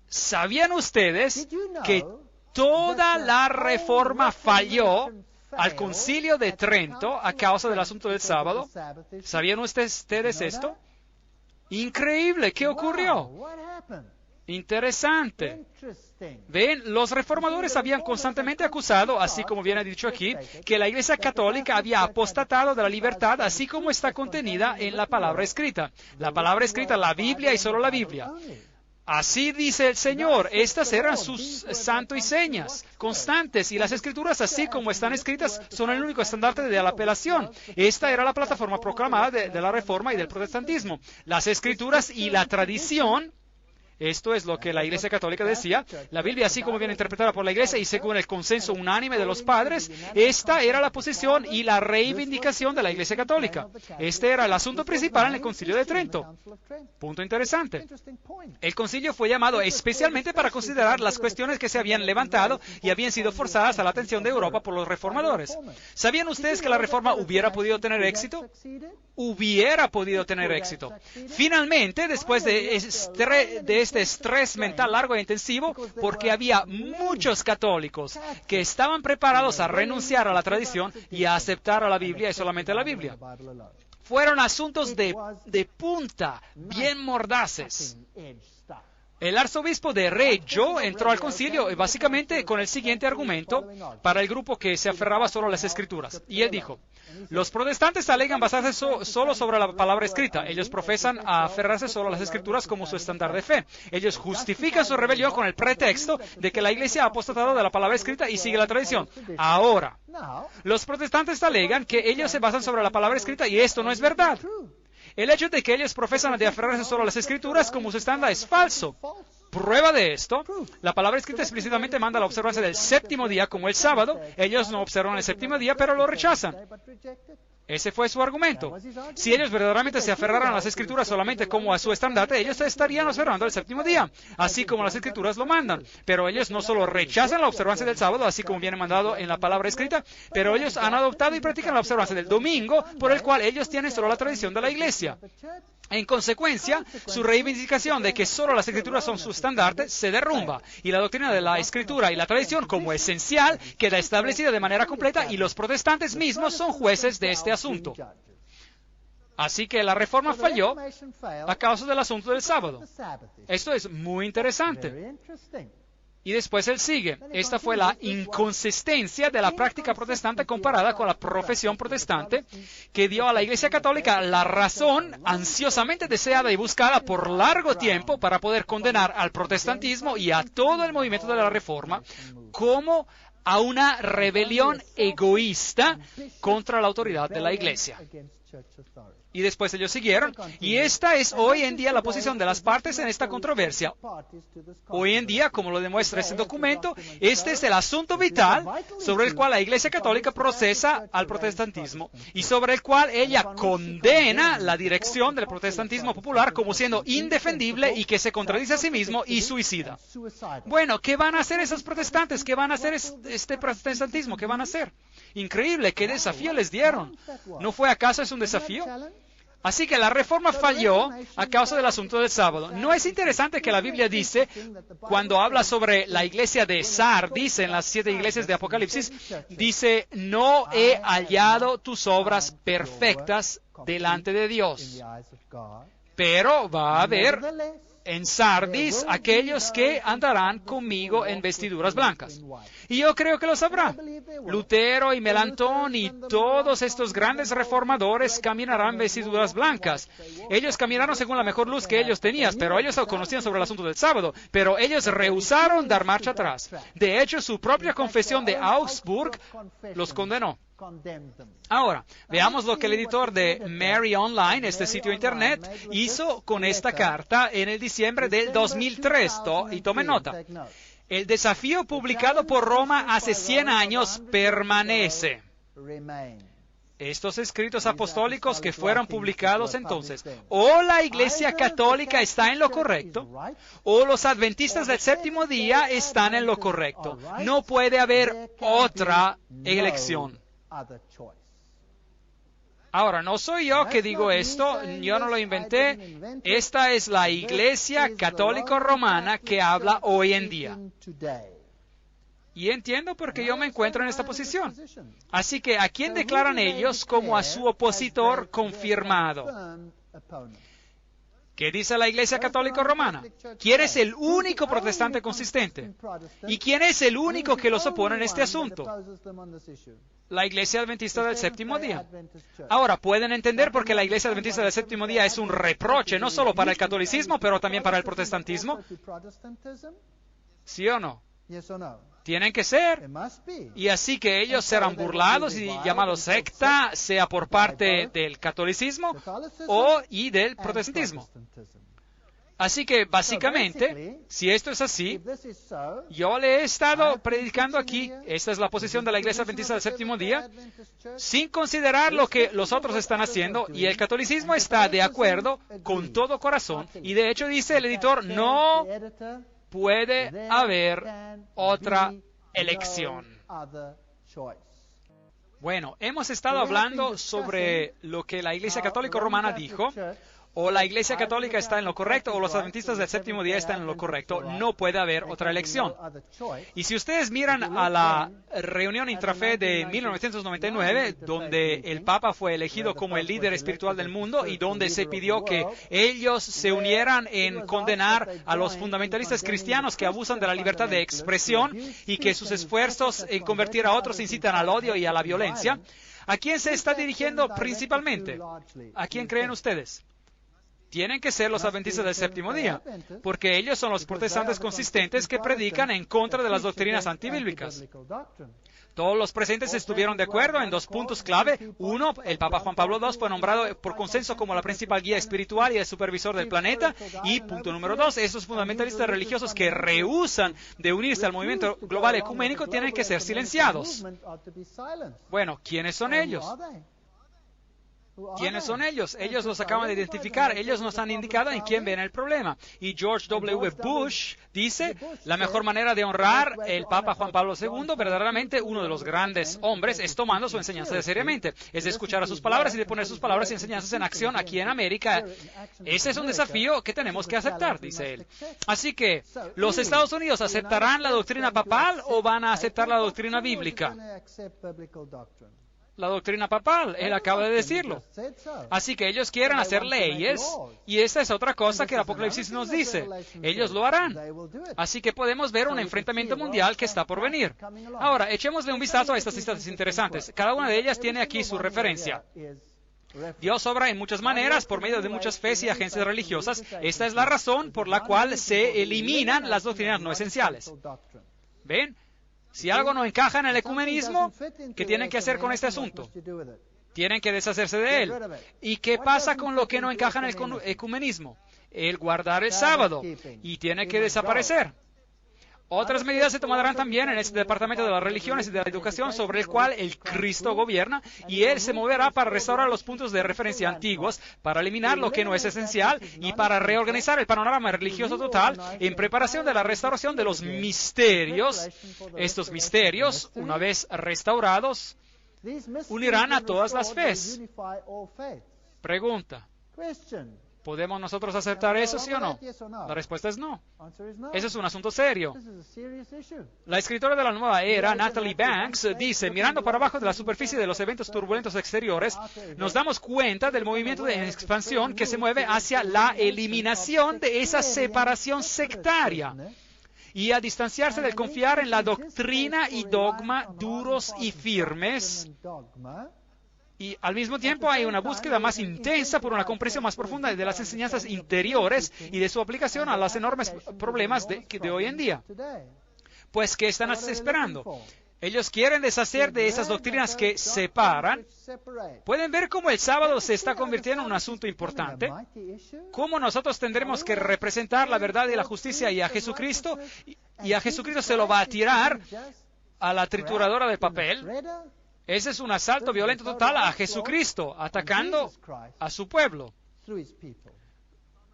¿Sabían ustedes que toda la Reforma falló al Concilio de Trento a causa del asunto del sábado? ¿Sabían ustedes esto? ¡Increíble! ¿Qué ocurrió? Interesante. Ven, los reformadores habían constantemente acusado, así como viene dicho aquí, que la Iglesia Católica había apostatado de la libertad, así como está contenida en la palabra escrita. La palabra escrita, la Biblia y solo la Biblia. Así dice el Señor, estas eran sus santo y señas constantes, y las Escrituras, así como están escritas, son el único estandarte de la apelación. Esta era la plataforma proclamada de la Reforma y del protestantismo. Las Escrituras y la tradición. Esto es lo que la Iglesia Católica decía. La Biblia, así como viene interpretada por la Iglesia y según el consenso unánime de los padres, esta era la posición y la reivindicación de la Iglesia Católica. Este era el asunto principal en el Concilio de Trento. Punto interesante. El concilio fue llamado especialmente para considerar las cuestiones que se habían levantado y habían sido forzadas a la atención de Europa por los reformadores. ¿Sabían ustedes que la Reforma hubiera podido tener éxito? Hubiera podido tener éxito. Finalmente, después de este estrés mental largo e intensivo, porque había muchos católicos que estaban preparados a renunciar a la tradición y a aceptar a la Biblia y solamente a la Biblia. Fueron asuntos de punta, bien mordaces. El arzobispo de Reggio entró al concilio básicamente con el siguiente argumento para el grupo que se aferraba solo a las Escrituras. Y él dijo, los protestantes alegan basarse solo sobre la palabra escrita. Ellos profesan a aferrarse solo a las Escrituras como su estándar de fe. Ellos justifican su rebelión con el pretexto de que la Iglesia ha apostatado de la palabra escrita y sigue la tradición. Ahora, los protestantes alegan que ellos se basan sobre la palabra escrita y esto no es verdad. El hecho de que ellos profesan de aferrarse solo a las Escrituras como su estándar es falso. Prueba de esto, la palabra escrita explícitamente manda la observancia del séptimo día como el sábado. Ellos no observan el séptimo día, pero lo rechazan. Ese fue su argumento. Si ellos verdaderamente se aferraran a las Escrituras solamente como a su estandarte, ellos estarían observando el séptimo día, así como las Escrituras lo mandan. Pero ellos no solo rechazan la observancia del sábado, así como viene mandado en la palabra escrita, pero ellos han adoptado y practican la observancia del domingo, por el cual ellos tienen solo la tradición de la Iglesia. En consecuencia, su reivindicación de que solo las Escrituras son su estandarte se derrumba, y la doctrina de la Escritura y la tradición como esencial queda establecida de manera completa, y los protestantes mismos son jueces de este asunto. Así que la Reforma falló a causa del asunto del sábado. Esto es muy interesante. Y después él sigue. Esta fue la inconsistencia de la práctica protestante comparada con la profesión protestante que dio a la Iglesia Católica la razón ansiosamente deseada y buscada por largo tiempo para poder condenar al protestantismo y a todo el movimiento de la Reforma como a una rebelión egoísta contra la autoridad de la Iglesia. Y después ellos siguieron, y esta es hoy en día la posición de las partes en esta controversia. Hoy en día, como lo demuestra este documento, este es el asunto vital sobre el cual la Iglesia Católica procesa al protestantismo y sobre el cual ella condena la dirección del protestantismo popular como siendo indefendible y que se contradice a sí mismo y suicida. Bueno, ¿qué van a hacer esos protestantes? ¿Qué van a hacer este protestantismo? ¿Qué van a hacer? Increíble, ¿qué desafío les dieron? ¿No fue acaso es un desafío? Así que la reforma falló a causa del asunto del sábado. ¿No es interesante que la Biblia dice, cuando habla sobre la iglesia de Sardis, en las 7 iglesias de Apocalipsis, dice, no he hallado tus obras perfectas delante de Dios, pero va a haber en Sardis aquellos que andarán conmigo en vestiduras blancas. Y yo creo que lo sabrá. Lutero y Melantón y todos estos grandes reformadores caminarán en vestiduras blancas. Ellos caminaron según la mejor luz que ellos tenían, pero ellos conocían sobre el asunto del sábado, pero ellos rehusaron dar marcha atrás. De hecho, su propia confesión de Augsburg los condenó. Ahora, veamos lo que el editor de Mary Online, este sitio internet, hizo con esta carta en el diciembre del 2003. Y tomen nota. El desafío publicado por Roma hace 100 años permanece. Estos escritos apostólicos que fueron publicados entonces, o la Iglesia Católica está en lo correcto, o los adventistas del séptimo día están en lo correcto. No puede haber otra elección. Ahora, no soy yo que digo esto, yo no lo inventé. Esta es la Iglesia Católica Romana que habla hoy en día. Y entiendo por qué yo me encuentro en esta posición. Así que, ¿a quién declaran ellos como a su opositor confirmado? ¿Qué dice la Iglesia Católica Romana? ¿Quién es el único protestante consistente? ¿Y quién es el único que los opone en este asunto? La Iglesia Adventista del Séptimo Día. Ahora, ¿pueden entender por qué la Iglesia Adventista del Séptimo Día es un reproche, no solo para el catolicismo, pero también para el protestantismo? ¿Sí o no? Tienen que ser. Y así que ellos serán burlados y llamados secta, sea por parte del catolicismo y del protestantismo. Así que, básicamente, si esto es así, yo le he estado predicando aquí, esta es la posición de la Iglesia Adventista del Séptimo Día, sin considerar lo que los otros están haciendo, y el catolicismo está de acuerdo con todo corazón, y de hecho dice el editor, no puede haber otra elección. Bueno, hemos estado hablando sobre lo que la Iglesia Católica Romana dijo. O la Iglesia Católica está en lo correcto, o los adventistas del séptimo día están en lo correcto. No puede haber otra elección. Y si ustedes miran a la reunión intrafe de 1999, donde el Papa fue elegido como el líder espiritual del mundo y donde se pidió que ellos se unieran en condenar a los fundamentalistas cristianos que abusan de la libertad de expresión y que sus esfuerzos en convertir a otros incitan al odio y a la violencia, ¿a quién se está dirigiendo principalmente? ¿A quién creen ustedes? Tienen que ser los adventistas del séptimo día, porque ellos son los protestantes consistentes que predican en contra de las doctrinas antibíblicas. Todos los presentes estuvieron de acuerdo en 2 puntos clave. Uno, el Papa Juan Pablo II fue nombrado por consenso como la principal guía espiritual y el supervisor del planeta. Y punto número 2, esos fundamentalistas religiosos que rehúsan de unirse al movimiento global ecuménico tienen que ser silenciados. Bueno, ¿quiénes son ellos? ¿Quiénes son ellos? Ellos los acaban de identificar. Ellos nos han indicado en quién ven el problema. Y George W. Bush dice, la mejor manera de honrar el Papa Juan Pablo II, verdaderamente uno de los grandes hombres, es tomando su enseñanza de seriamente. Es de escuchar a sus palabras y de poner sus palabras y enseñanzas en acción aquí en América. Ese es un desafío que tenemos que aceptar, dice él. Así que, ¿los Estados Unidos aceptarán la doctrina papal o van a aceptar la doctrina bíblica? La doctrina papal, él acaba de decirlo. Así que ellos quieren hacer leyes, y esta es otra cosa que el Apocalipsis nos dice. Ellos lo harán. Así que podemos ver un enfrentamiento mundial que está por venir. Ahora, echémosle un vistazo a estas citas interesantes. Cada una de ellas tiene aquí su referencia. Dios obra en muchas maneras, por medio de muchas fes y agencias religiosas. Esta es la razón por la cual se eliminan las doctrinas no esenciales. ¿Ven? Si algo no encaja en el ecumenismo, ¿qué tienen que hacer con este asunto? Tienen que deshacerse de él. ¿Y qué pasa con lo que no encaja en el ecumenismo? El guardar el sábado, y tiene que desaparecer. Otras medidas se tomarán también en este departamento de las religiones y de la educación sobre el cual el Cristo gobierna, y Él se moverá para restaurar los puntos de referencia antiguos, para eliminar lo que no es esencial y para reorganizar el panorama religioso total en preparación de la restauración de los misterios. Estos misterios, una vez restaurados, unirán a todas las fes. Pregunta. ¿Podemos nosotros aceptar eso, sí o no? La respuesta es no. Eso es un asunto serio. La escritora de la nueva era, Natalie Banks, dice, mirando para abajo de la superficie de los eventos turbulentos exteriores, nos damos cuenta del movimiento de expansión que se mueve hacia la eliminación de esa separación sectaria y a distanciarse del confiar en la doctrina y dogma duros y firmes. Y al mismo tiempo hay una búsqueda más intensa por una comprensión más profunda de las enseñanzas interiores y de su aplicación a los enormes problemas de hoy en día. Pues, ¿qué están esperando? Ellos quieren deshacer de esas doctrinas que separan. ¿Pueden ver cómo el sábado se está convirtiendo en un asunto importante? ¿Cómo nosotros tendremos que representar la verdad y la justicia y a Jesucristo? Y a Jesucristo se lo va a tirar a la trituradora de papel. Ese es un asalto violento total a Jesucristo, atacando a su pueblo.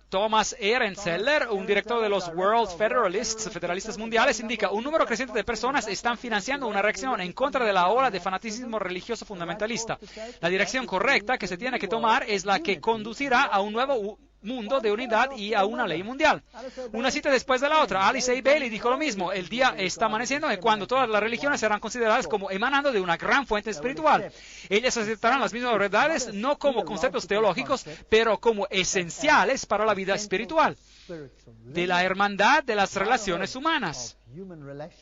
Thomas Ehrenzeller, un director de los World Federalists, federalistas mundiales, indica, un número creciente de personas están financiando una reacción en contra de la ola de fanatismo religioso fundamentalista. La dirección correcta que se tiene que tomar es la que conducirá a un nuevo mundo de unidad y a una ley mundial. Una cita después de la otra. Alice A. Bailey dijo lo mismo. El día está amaneciendo en cuando todas las religiones serán consideradas como emanando de una gran fuente espiritual. Ellas aceptarán las mismas verdades, no como conceptos teológicos, pero como esenciales para la vida espiritual, de la hermandad de las relaciones humanas.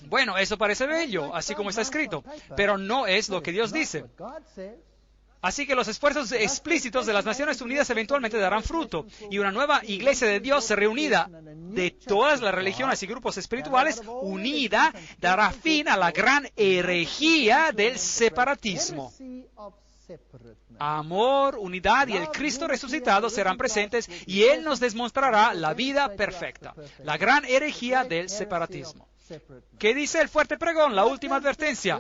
Bueno, eso parece bello, así como está escrito, pero no es lo que Dios dice. Así que los esfuerzos explícitos de las Naciones Unidas eventualmente darán fruto, y una nueva iglesia de Dios reunida de todas las religiones y grupos espirituales, unida, dará fin a la gran herejía del separatismo. Amor, unidad y el Cristo resucitado serán presentes, y Él nos demostrará la vida perfecta, la gran herejía del separatismo. ¿Qué dice el fuerte pregón? La última advertencia.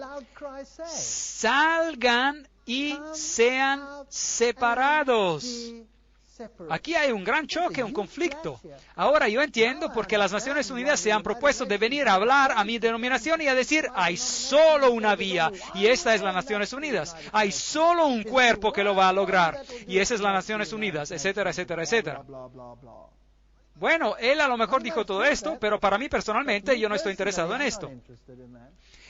Salgan y sean separados. Aquí hay un gran choque, un conflicto. Ahora yo entiendo por qué las Naciones Unidas se han propuesto de venir a hablar a mi denominación y a decir, hay solo una vía, y esta es las Naciones Unidas. Hay solo un cuerpo que lo va a lograr, y esa es las Naciones Unidas, etcétera, etcétera, etcétera. Bueno, él a lo mejor dijo todo esto, pero para mí personalmente yo no estoy interesado en esto.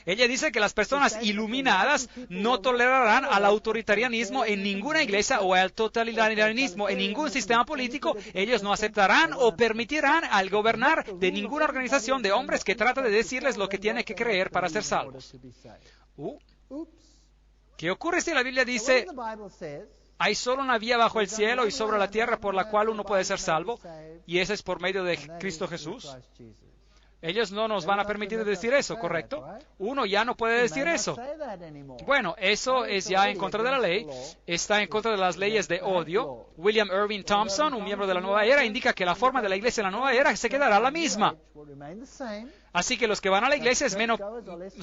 Ella dice que las personas iluminadas no tolerarán al autoritarianismo en ninguna iglesia o al totalitarismo en ningún sistema político. Ellos no aceptarán o permitirán al gobernar de ninguna organización de hombres que trata de decirles lo que tienen que creer para ser salvos. ¿Qué ocurre si la Biblia dice, hay solo una vía bajo el cielo y sobre la tierra por la cual uno puede ser salvo, y esa es por medio de Cristo Jesús? Ellos no nos van a permitir decir eso, ¿correcto? Uno ya no puede decir eso. Bueno, eso es ya en contra de la ley, está en contra de las leyes de odio. William Irving Thompson, un miembro de la nueva era, indica que la forma de la iglesia en la nueva era se quedará la misma. Así que los que van a la iglesia es menos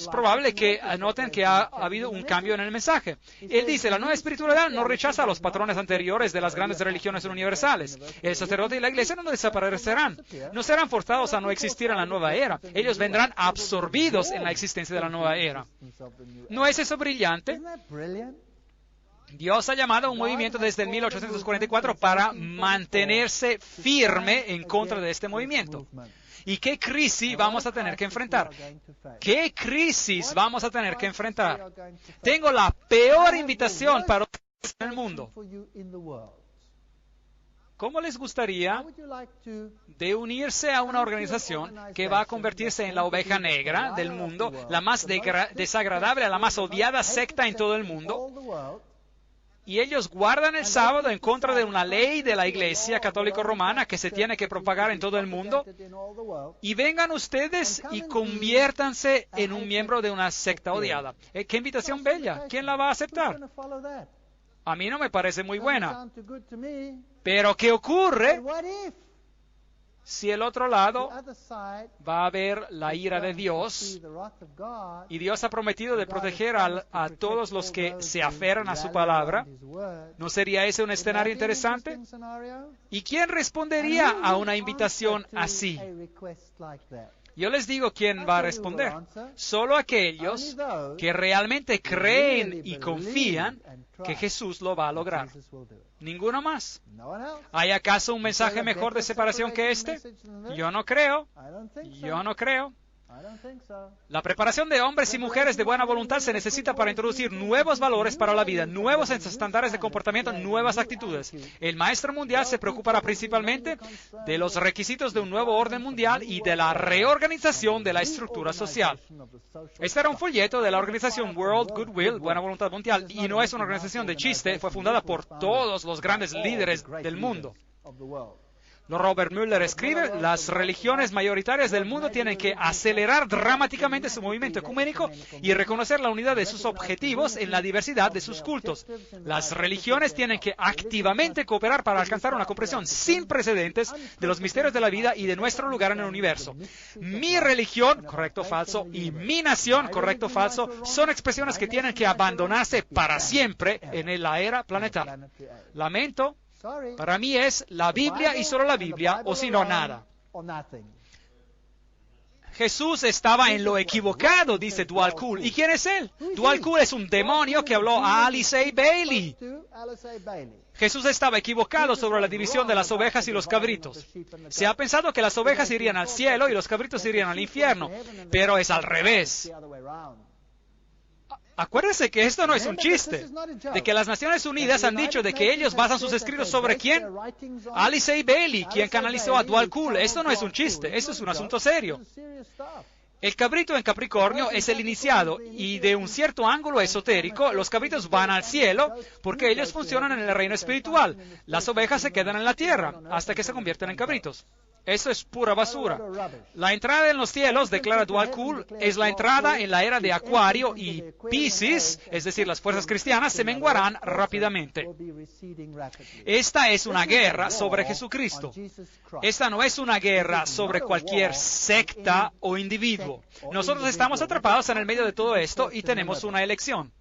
probable que noten que ha habido un cambio en el mensaje. Él dice, la nueva espiritualidad no rechaza los patrones anteriores de las grandes religiones universales. El sacerdote y la iglesia no desaparecerán. No serán forzados a no existir en la nueva era. Ellos vendrán absorbidos en la existencia de la nueva era. ¿No es eso brillante? Dios ha llamado a un movimiento desde el 1844 para mantenerse firme en contra de este movimiento. ¿Y qué crisis vamos a tener que enfrentar? ¿Qué crisis vamos a tener que enfrentar? Tengo la peor invitación para ustedes en el mundo. ¿Cómo les gustaría de unirse a una organización que va a convertirse en la oveja negra del mundo, la más desagradable, la más odiada secta en todo el mundo? Y ellos guardan el sábado en contra de una ley de la Iglesia Católica Romana que se tiene que propagar en todo el mundo. Y vengan ustedes y conviértanse en un miembro de una secta odiada. ¡Qué invitación bella! ¿Quién la va a aceptar? A mí no me parece muy buena. Pero ¿qué ocurre si el otro lado va a ver la ira de Dios y Dios ha prometido de proteger a todos los que se aferran a su palabra? ¿No sería ese un escenario interesante? ¿Y quién respondería a una invitación así? Yo les digo quién va a responder. Solo aquellos que realmente creen y confían que Jesús lo va a lograr. Ninguno más. ¿Hay acaso un mensaje mejor de separación que este? Yo no creo. Yo no creo. La preparación de hombres y mujeres de buena voluntad se necesita para introducir nuevos valores para la vida, nuevos estándares de comportamiento, nuevas actitudes. El maestro mundial se preocupará principalmente de los requisitos de un nuevo orden mundial y de la reorganización de la estructura social. Este era un folleto de la organización World Goodwill, Buena Voluntad Mundial, y no es una organización de chiste, fue fundada por todos los grandes líderes del mundo. Robert Mueller escribe, las religiones mayoritarias del mundo tienen que acelerar dramáticamente su movimiento ecuménico y reconocer la unidad de sus objetivos en la diversidad de sus cultos. Las religiones tienen que activamente cooperar para alcanzar una comprensión sin precedentes de los misterios de la vida y de nuestro lugar en el universo. Mi religión, correcto o falso, y mi nación, correcto o falso, son expresiones que tienen que abandonarse para siempre en la era planetaria. Lamento. Para mí es la Biblia y solo la Biblia, o si no, nada. Jesús estaba en lo equivocado, dice Dwal Cool. ¿Y quién es él? Dwal Cool es un demonio que habló a Alice A. Bailey. Jesús estaba equivocado sobre la división de las ovejas y los cabritos. Se ha pensado que las ovejas irían al cielo y los cabritos irían al infierno, pero es al revés. Acuérdense que esto no es un chiste, de que las Naciones Unidas han dicho de que ellos basan sus escritos sobre ¿quién? Alice A. Bailey, quien canalizó a Dwal Cool. Esto no es un chiste, esto es un asunto serio. El cabrito en Capricornio es el iniciado y de un cierto ángulo esotérico los cabritos van al cielo porque ellos funcionan en el reino espiritual. Las ovejas se quedan en la tierra hasta que se convierten en cabritos. Eso es pura basura. La entrada en los cielos, declara Dwal Cool, es la entrada en la era de Acuario y Piscis, es decir, las fuerzas cristianas, se menguarán rápidamente. Esta es una guerra sobre Jesucristo. Esta no es una guerra sobre cualquier secta o individuo. Nosotros estamos atrapados en el medio de todo esto y tenemos una elección.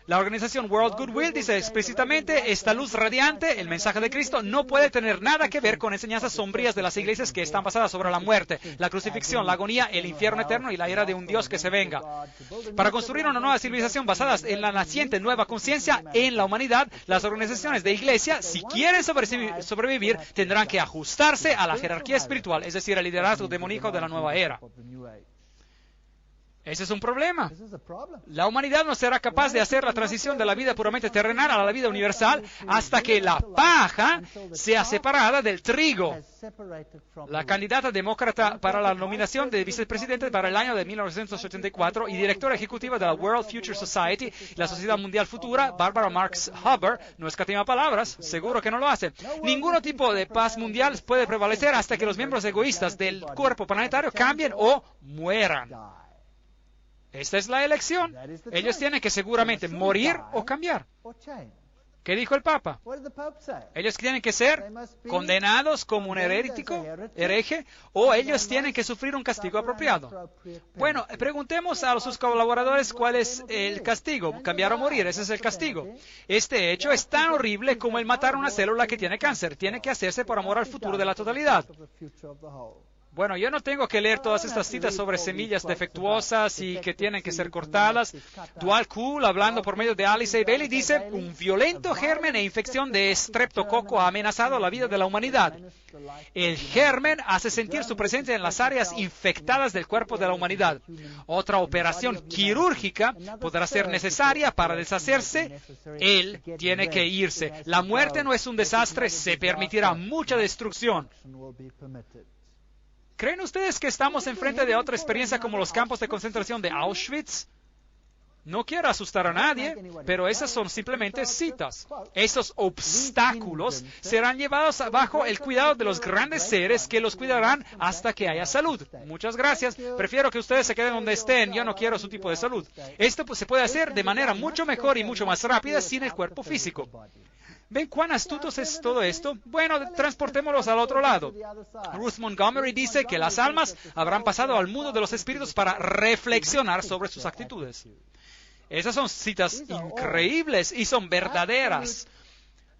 La organización World Goodwill dice explícitamente, esta luz radiante, el mensaje de Cristo, no puede tener nada que ver con enseñanzas sombrías de las iglesias que están basadas sobre la muerte, la crucifixión, la agonía, el infierno eterno y la ira de un Dios que se venga. Para construir una nueva civilización basada en la naciente nueva conciencia en la humanidad, las organizaciones de iglesia, si quieren sobrevivir, tendrán que ajustarse a la jerarquía espiritual, es decir, al liderazgo demoníaco de la nueva era. Ese es un problema. La humanidad no será capaz de hacer la transición de la vida puramente terrenal a la vida universal hasta que la paja sea separada del trigo. La candidata demócrata para la nominación de vicepresidente para el año de 1984 y directora ejecutiva de la World Future Society, la Sociedad Mundial Futura, Barbara Marx Hubbard, no escatima palabras, seguro que no lo hace. Ningún tipo de paz mundial puede prevalecer hasta que los miembros egoístas del cuerpo planetario cambien o mueran. Esta es la elección. Ellos tienen que seguramente morir o cambiar. ¿Qué dijo el Papa? Ellos tienen que ser condenados como un hereje o ellos tienen que sufrir un castigo apropiado. Bueno, preguntemos a sus colaboradores cuál es el castigo. Cambiar o morir, ese es el castigo. Este hecho es tan horrible como el matar una célula que tiene cáncer. Tiene que hacerse por amor al futuro de la totalidad. Bueno, yo no tengo que leer todas estas citas sobre semillas defectuosas y que tienen que ser cortadas. Dwal Cool, hablando por medio de Alice A. Bailey, dice, un violento germen e infección de estreptococo ha amenazado la vida de la humanidad. El germen hace sentir su presencia en las áreas infectadas del cuerpo de la humanidad. Otra operación quirúrgica podrá ser necesaria para deshacerse. Él tiene que irse. La muerte no es un desastre, se permitirá mucha destrucción. ¿Creen ustedes que estamos enfrente de otra experiencia como los campos de concentración de Auschwitz? No quiero asustar a nadie, pero esas son simplemente citas. Esos obstáculos serán llevados bajo el cuidado de los grandes seres que los cuidarán hasta que haya salud. Muchas gracias. Prefiero que ustedes se queden donde estén. Yo no quiero su tipo de salud. Esto se puede hacer de manera mucho mejor y mucho más rápida sin el cuerpo físico. ¿Ven cuán astutos es todo esto? Bueno, transportémoslos al otro lado. Ruth Montgomery dice que las almas habrán pasado al mundo de los espíritus para reflexionar sobre sus actitudes. Esas son citas increíbles y son verdaderas.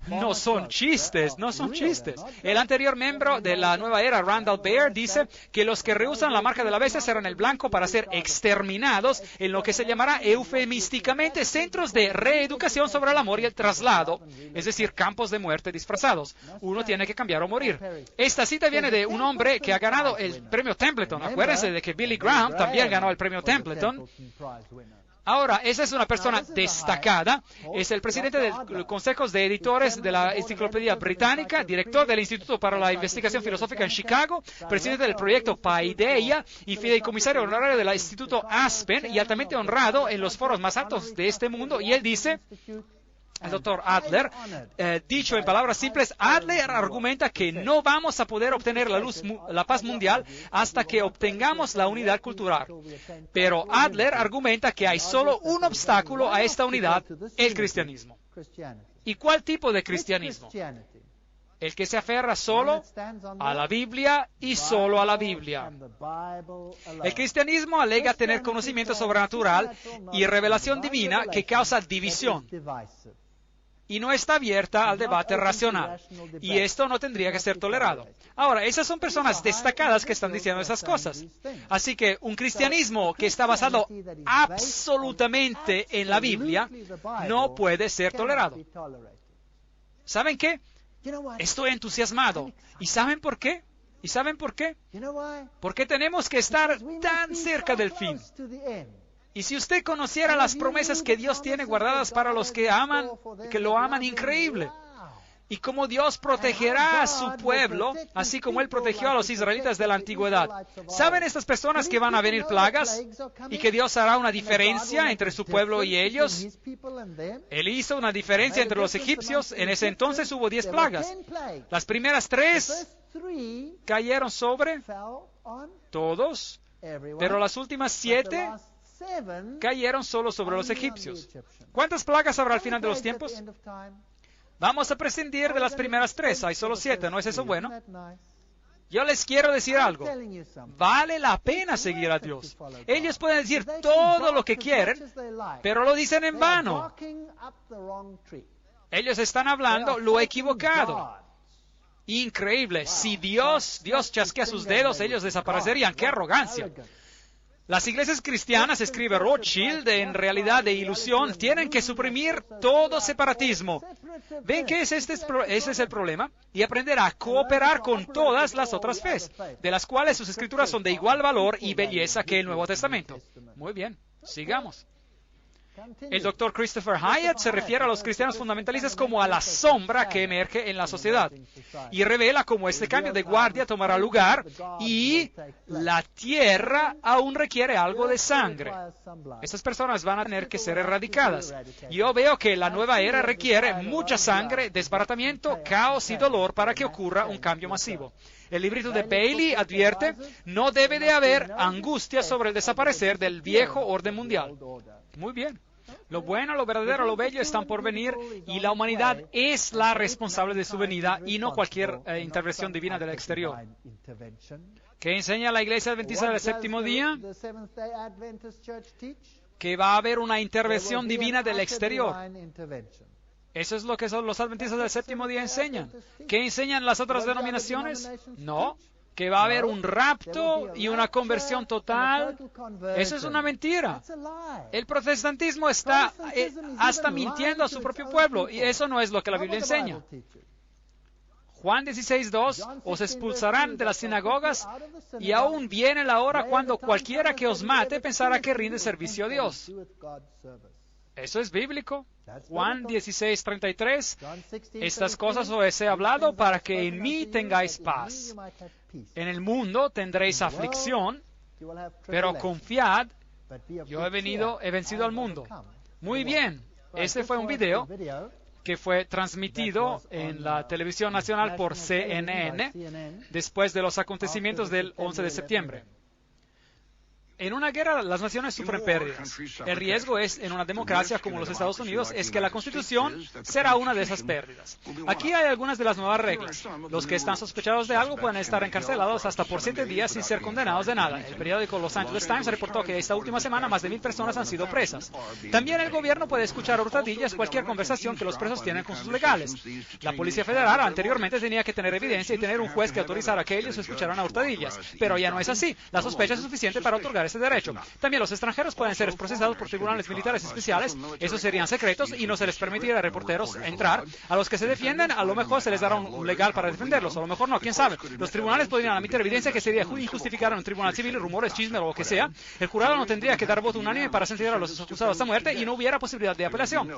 No son chistes, no son chistes. El anterior miembro de la nueva era, Randall Baer, dice que los que rehusan la marca de la bestia serán el blanco para ser exterminados en lo que se llamará eufemísticamente centros de reeducación sobre el amor y el traslado, es decir, campos de muerte disfrazados. Uno tiene que cambiar o morir. Esta cita viene de un hombre que ha ganado el premio Templeton. Acuérdense de que Billy Graham también ganó el premio Templeton. Ahora, esa es una persona destacada, es el presidente del Consejo de Editores de la Enciclopedia Británica, director del Instituto para la Investigación Filosófica en Chicago, presidente del proyecto Paideia y fideicomisario honorario del Instituto Aspen y altamente honrado en los foros más altos de este mundo. Y él dice, el doctor Adler, dicho en palabras simples, Adler argumenta que no vamos a poder obtener la paz mundial hasta que obtengamos la unidad cultural. Pero Adler argumenta que hay solo un obstáculo a esta unidad, el cristianismo. ¿Y cuál tipo de cristianismo? El que se aferra solo a la Biblia y solo a la Biblia. El cristianismo alega tener conocimiento sobrenatural y revelación divina que causa división. Y no está abierta al debate racional. Y esto no tendría que ser tolerado. Ahora, esas son personas destacadas que están diciendo esas cosas. Así que un cristianismo que está basado absolutamente en la Biblia no puede ser tolerado. ¿Saben qué? Estoy entusiasmado. ¿Y saben por qué? ¿Y saben por qué? Porque tenemos que estar tan cerca del fin. Y si usted conociera las promesas que Dios tiene guardadas para los que aman, que lo aman, increíble. Y cómo Dios protegerá a su pueblo, así como Él protegió a los israelitas de la antigüedad. ¿Saben estas personas que van a venir plagas? Y que Dios hará una diferencia entre su pueblo y ellos. Él hizo una diferencia entre los egipcios. En ese entonces hubo 10 plagas. Las primeras 3 cayeron sobre todos, pero las últimas 7 cayeron solo sobre los egipcios. ¿Cuántas plagas habrá al final de los tiempos? Vamos a prescindir de las primeras 3. Hay solo 7. ¿No es eso bueno? Yo les quiero decir algo. Vale la pena seguir a Dios. Ellos pueden decir todo lo que quieren, pero lo dicen en vano. Ellos están hablando lo equivocado. Increíble. Si Dios chasquea sus dedos, ellos desaparecerían. ¡Qué arrogancia! Las iglesias cristianas, escribe Rothschild, en realidad de ilusión, tienen que suprimir todo separatismo. ¿Ven que ese es el problema? Y aprender a cooperar con todas las otras fes, de las cuales sus escrituras son de igual valor y belleza que el Nuevo Testamento. Muy bien, sigamos. El doctor Christopher Hyatt se refiere a los cristianos fundamentalistas como a la sombra que emerge en la sociedad y revela cómo este cambio de guardia tomará lugar y la tierra aún requiere algo de sangre. Estas personas van a tener que ser erradicadas. Yo veo que la nueva era requiere mucha sangre, desbaratamiento, caos y dolor para que ocurra un cambio masivo. El librito de Bailey advierte, no debe de haber angustia sobre el desaparecer del viejo orden mundial. Muy bien. Lo bueno, lo verdadero, lo bello están por venir y la humanidad es la responsable de su venida y no cualquier intervención divina del exterior. ¿Qué enseña la Iglesia Adventista del Séptimo Día? Que va a haber una intervención divina del exterior. Eso es lo que los Adventistas del Séptimo Día enseñan. ¿Qué enseñan las otras denominaciones? No. Que va a haber un rapto y una conversión total. Eso es una mentira. El protestantismo está hasta mintiendo a su propio pueblo y eso no es lo que la Biblia enseña. Juan 16:2, os expulsarán de las sinagogas y aún viene la hora cuando cualquiera que os mate pensará que rinde servicio a Dios. Eso es bíblico. Juan 16:33, estas cosas os he hablado para que en mí tengáis paz. En el mundo tendréis aflicción, pero confiad, Yo he vencido al mundo. Muy bien. Este fue un video que fue transmitido en la televisión nacional por CNN después de los acontecimientos del 11 de septiembre. En una guerra, las naciones sufren pérdidas. El riesgo es, en una democracia como los Estados Unidos, es que la Constitución será una de esas pérdidas. Aquí hay algunas de las nuevas reglas. Los que están sospechados de algo pueden estar encarcelados hasta por 7 días sin ser condenados de nada. El periódico Los Angeles Times reportó que esta última semana más de 1,000 personas han sido presas. También el gobierno puede escuchar a hurtadillas cualquier conversación que los presos tienen con sus legales. La Policía Federal anteriormente tenía que tener evidencia y tener un juez que autorizara que ellos escucharan a hurtadillas. Pero ya no es así. La sospecha es suficiente para otorgar ese derecho. También los extranjeros pueden ser procesados por tribunales militares especiales. Esos serían secretos y no se les permitirá a reporteros entrar. A los que se defienden, a lo mejor se les dará un legal para defenderlos, a lo mejor no, quién sabe. Los tribunales podrían emitir evidencia que sería injustificada en un tribunal civil, rumores, chismes o lo que sea. El jurado no tendría que dar voto unánime para sentenciar a los acusados a muerte y no hubiera posibilidad de apelación.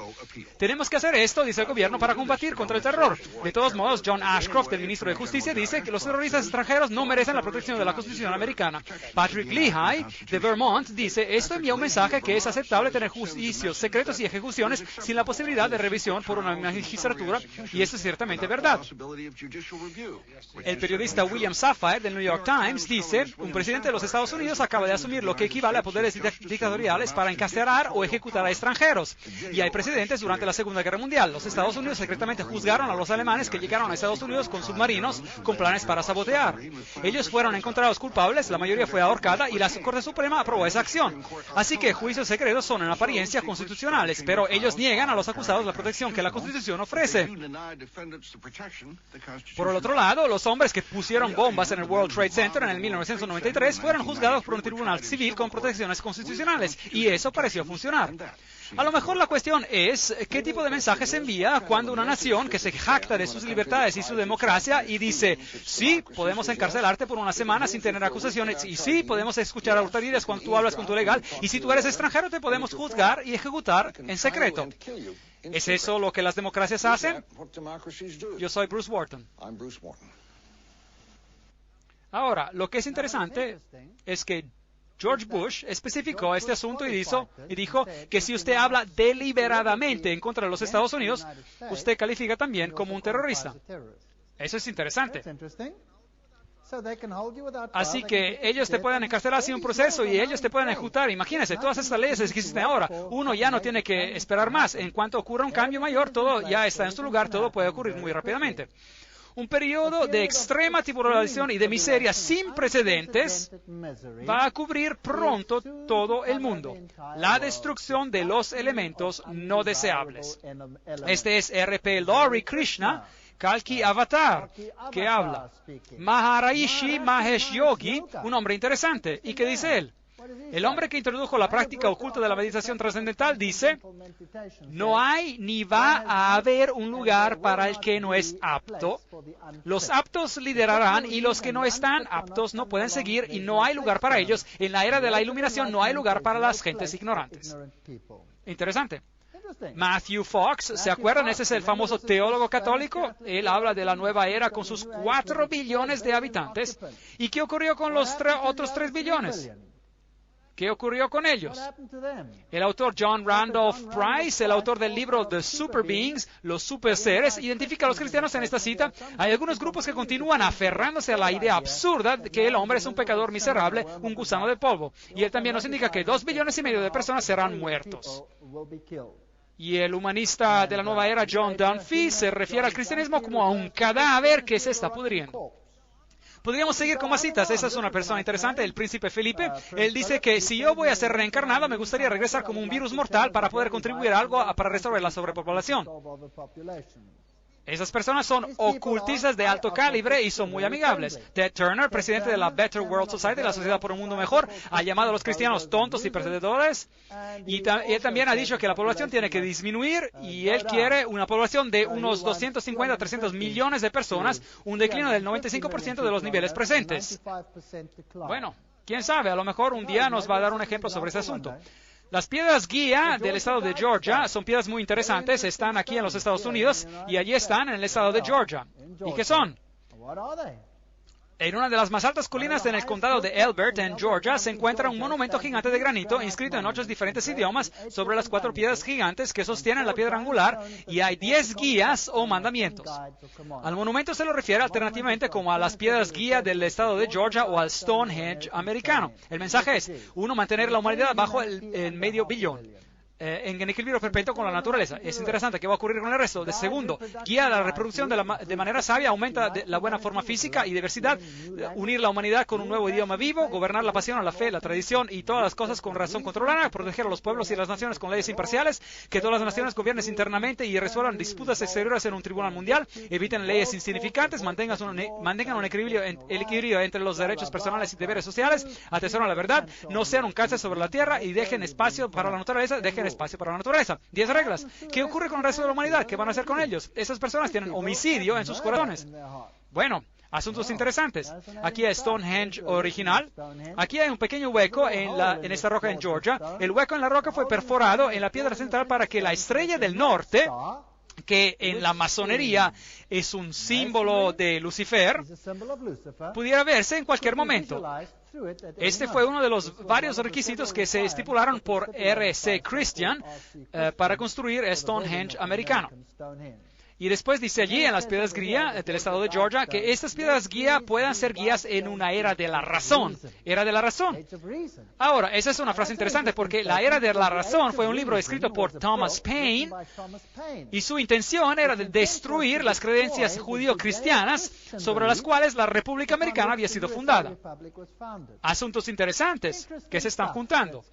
Tenemos que hacer esto, dice el gobierno, para combatir contra el terror. De todos modos, John Ashcroft, el ministro de Justicia, dice que los terroristas extranjeros no merecen la protección de la Constitución americana. Patrick Leahy, de Vermont, dice, esto envía un mensaje que es aceptable tener juicios secretos y ejecuciones sin la posibilidad de revisión por una magistratura, y esto es ciertamente verdad. El periodista William Safire del New York Times dice, un presidente de los Estados Unidos acaba de asumir lo que equivale a poderes dictatoriales para encarcelar o ejecutar a extranjeros. Y hay precedentes durante la Segunda Guerra Mundial. Los Estados Unidos secretamente juzgaron a los alemanes que llegaron a Estados Unidos con submarinos con planes para sabotear. Ellos fueron encontrados culpables, la mayoría fue ahorcada y la Corte Suprema aprobó esa acción. Así que juicios secretos son en apariencia constitucionales, pero ellos niegan a los acusados la protección que la Constitución ofrece. Por el otro lado, los hombres que pusieron bombas en el World Trade Center en el 1993 fueron juzgados por un tribunal civil con protecciones constitucionales, y eso pareció funcionar. A lo mejor la cuestión es qué tipo de mensaje se envía cuando una nación que se jacta de sus libertades y su democracia y dice, sí, podemos encarcelarte por una semana sin tener acusaciones, y sí, podemos escuchar a hurtadillas cuando tú hablas con tu legal, y si tú eres extranjero te podemos juzgar y ejecutar en secreto. ¿Es eso lo que las democracias hacen? Yo soy Bruce Wharton. Ahora, lo que es interesante es que George Bush especificó este asunto y dijo que si usted habla deliberadamente en contra de los Estados Unidos, usted califica también como un terrorista. Eso es interesante. Así que ellos te pueden encarcelar sin un proceso y ellos te pueden ejecutar. Imagínense, todas estas leyes que existen ahora. Uno ya no tiene que esperar más. En cuanto ocurra un cambio mayor, todo ya está en su lugar, todo puede ocurrir muy rápidamente. Un periodo de extrema tribulación y de miseria sin precedentes va a cubrir pronto todo el mundo. La destrucción de los elementos no deseables. Este es R.P. Laurie Krishna, Kalki Avatar, que habla. Maharishi Mahesh Yogi, un hombre interesante. ¿Y qué dice él? El hombre que introdujo la práctica oculta de la meditación trascendental dice, no hay ni va a haber un lugar para el que no es apto. Los aptos liderarán y los que no están aptos no pueden seguir y no hay lugar para ellos. En la era de la iluminación no hay lugar para las gentes ignorantes. Interesante. Matthew Fox, ¿se acuerdan? Ese es el famoso teólogo católico. Él habla de la nueva era con sus 4 billones de habitantes. ¿Y qué ocurrió con los otros 3 billones? ¿Qué ocurrió con ellos? El autor John Randolph Price, el autor del libro The Super Beings, los super seres, identifica a los cristianos en esta cita. Hay algunos grupos que continúan aferrándose a la idea absurda de que el hombre es un pecador miserable, un gusano de polvo. Y él también nos indica que 2,5 billones de personas serán muertos. Y el humanista de la nueva era, John Dunphy, se refiere al cristianismo como a un cadáver que se está pudriendo. Podríamos seguir con más citas. Esa es una persona interesante, el príncipe Felipe. Él dice que si yo voy a ser reencarnado, me gustaría regresar como un virus mortal para poder contribuir a algo para resolver la sobrepoblación. Esas personas son ocultistas de alto calibre y son muy amigables. Ted Turner, presidente de la Better World Society, la Sociedad por un Mundo Mejor, ha llamado a los cristianos tontos y perdedores. Y él también ha dicho que la población tiene que disminuir y él quiere una población de unos 250 a 300 millones de personas, un declino del 95% de los niveles presentes. Bueno, quién sabe, a lo mejor un día nos va a dar un ejemplo sobre ese asunto. Las piedras guía del estado de Georgia son piedras muy interesantes, están aquí en los Estados Unidos y allí están en el estado de Georgia. ¿Y qué son? En una de las más altas colinas en el condado de Elbert, en Georgia, se encuentra un monumento gigante de granito inscrito en 8 diferentes idiomas sobre las 4 piedras gigantes que sostienen la piedra angular, y hay 10 guías o mandamientos. Al monumento se lo refiere alternativamente como a las piedras guía del estado de Georgia o al Stonehenge americano. El mensaje es: 1. Mantener la humanidad bajo el medio billón. En equilibrio perpetuo con la naturaleza. Es interesante qué va a ocurrir con el resto. De segundo, guía la reproducción de manera sabia, aumenta la buena forma física y diversidad, unir la humanidad con un nuevo idioma vivo, gobernar la pasión, la fe, la tradición y todas las cosas con razón controlada, proteger a los pueblos y las naciones con leyes imparciales, que todas las naciones gobiernen internamente y resuelvan disputas exteriores en un tribunal mundial, eviten leyes insignificantes, mantengan un equilibrio entre los derechos personales y deberes sociales, atesoren la verdad, no sean un cáncer sobre la tierra y dejen espacio para la naturaleza, 10 reglas. ¿Qué ocurre con el resto de la humanidad? ¿Qué van a hacer con ellos? Esas personas tienen homicidio en sus corazones. Bueno, asuntos interesantes. Aquí es Stonehenge original. Aquí hay un pequeño hueco en esta roca en Georgia. El hueco en la roca fue perforado en la piedra central para que la estrella del norte, que en la masonería es un símbolo de Lucifer, pudiera verse en cualquier momento. Este fue uno de los varios requisitos que se estipularon por R.C. Christian para construir Stonehenge americano. Y después dice allí en las piedras guía del estado de Georgia que estas piedras guía puedan ser guías en una era de la razón. Era de la razón. Ahora, esa es una frase interesante porque la era de la razón fue un libro escrito por Thomas Paine y su intención era de destruir las creencias judío-cristianas sobre las cuales la República Americana había sido fundada. Asuntos interesantes que se están juntando.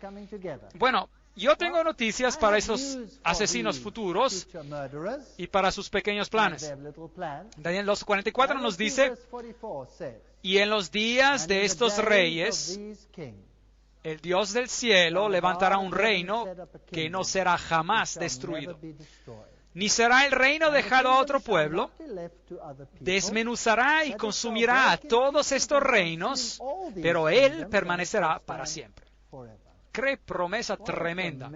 Bueno, yo tengo noticias para esos asesinos futuros y para sus pequeños planes. Daniel 2:44 nos dice: y en los días de estos reyes, el Dios del cielo levantará un reino que no será jamás destruido, ni será el reino dejado a otro pueblo. Desmenuzará y consumirá a todos estos reinos, pero Él permanecerá para siempre. Qué promesa tremenda.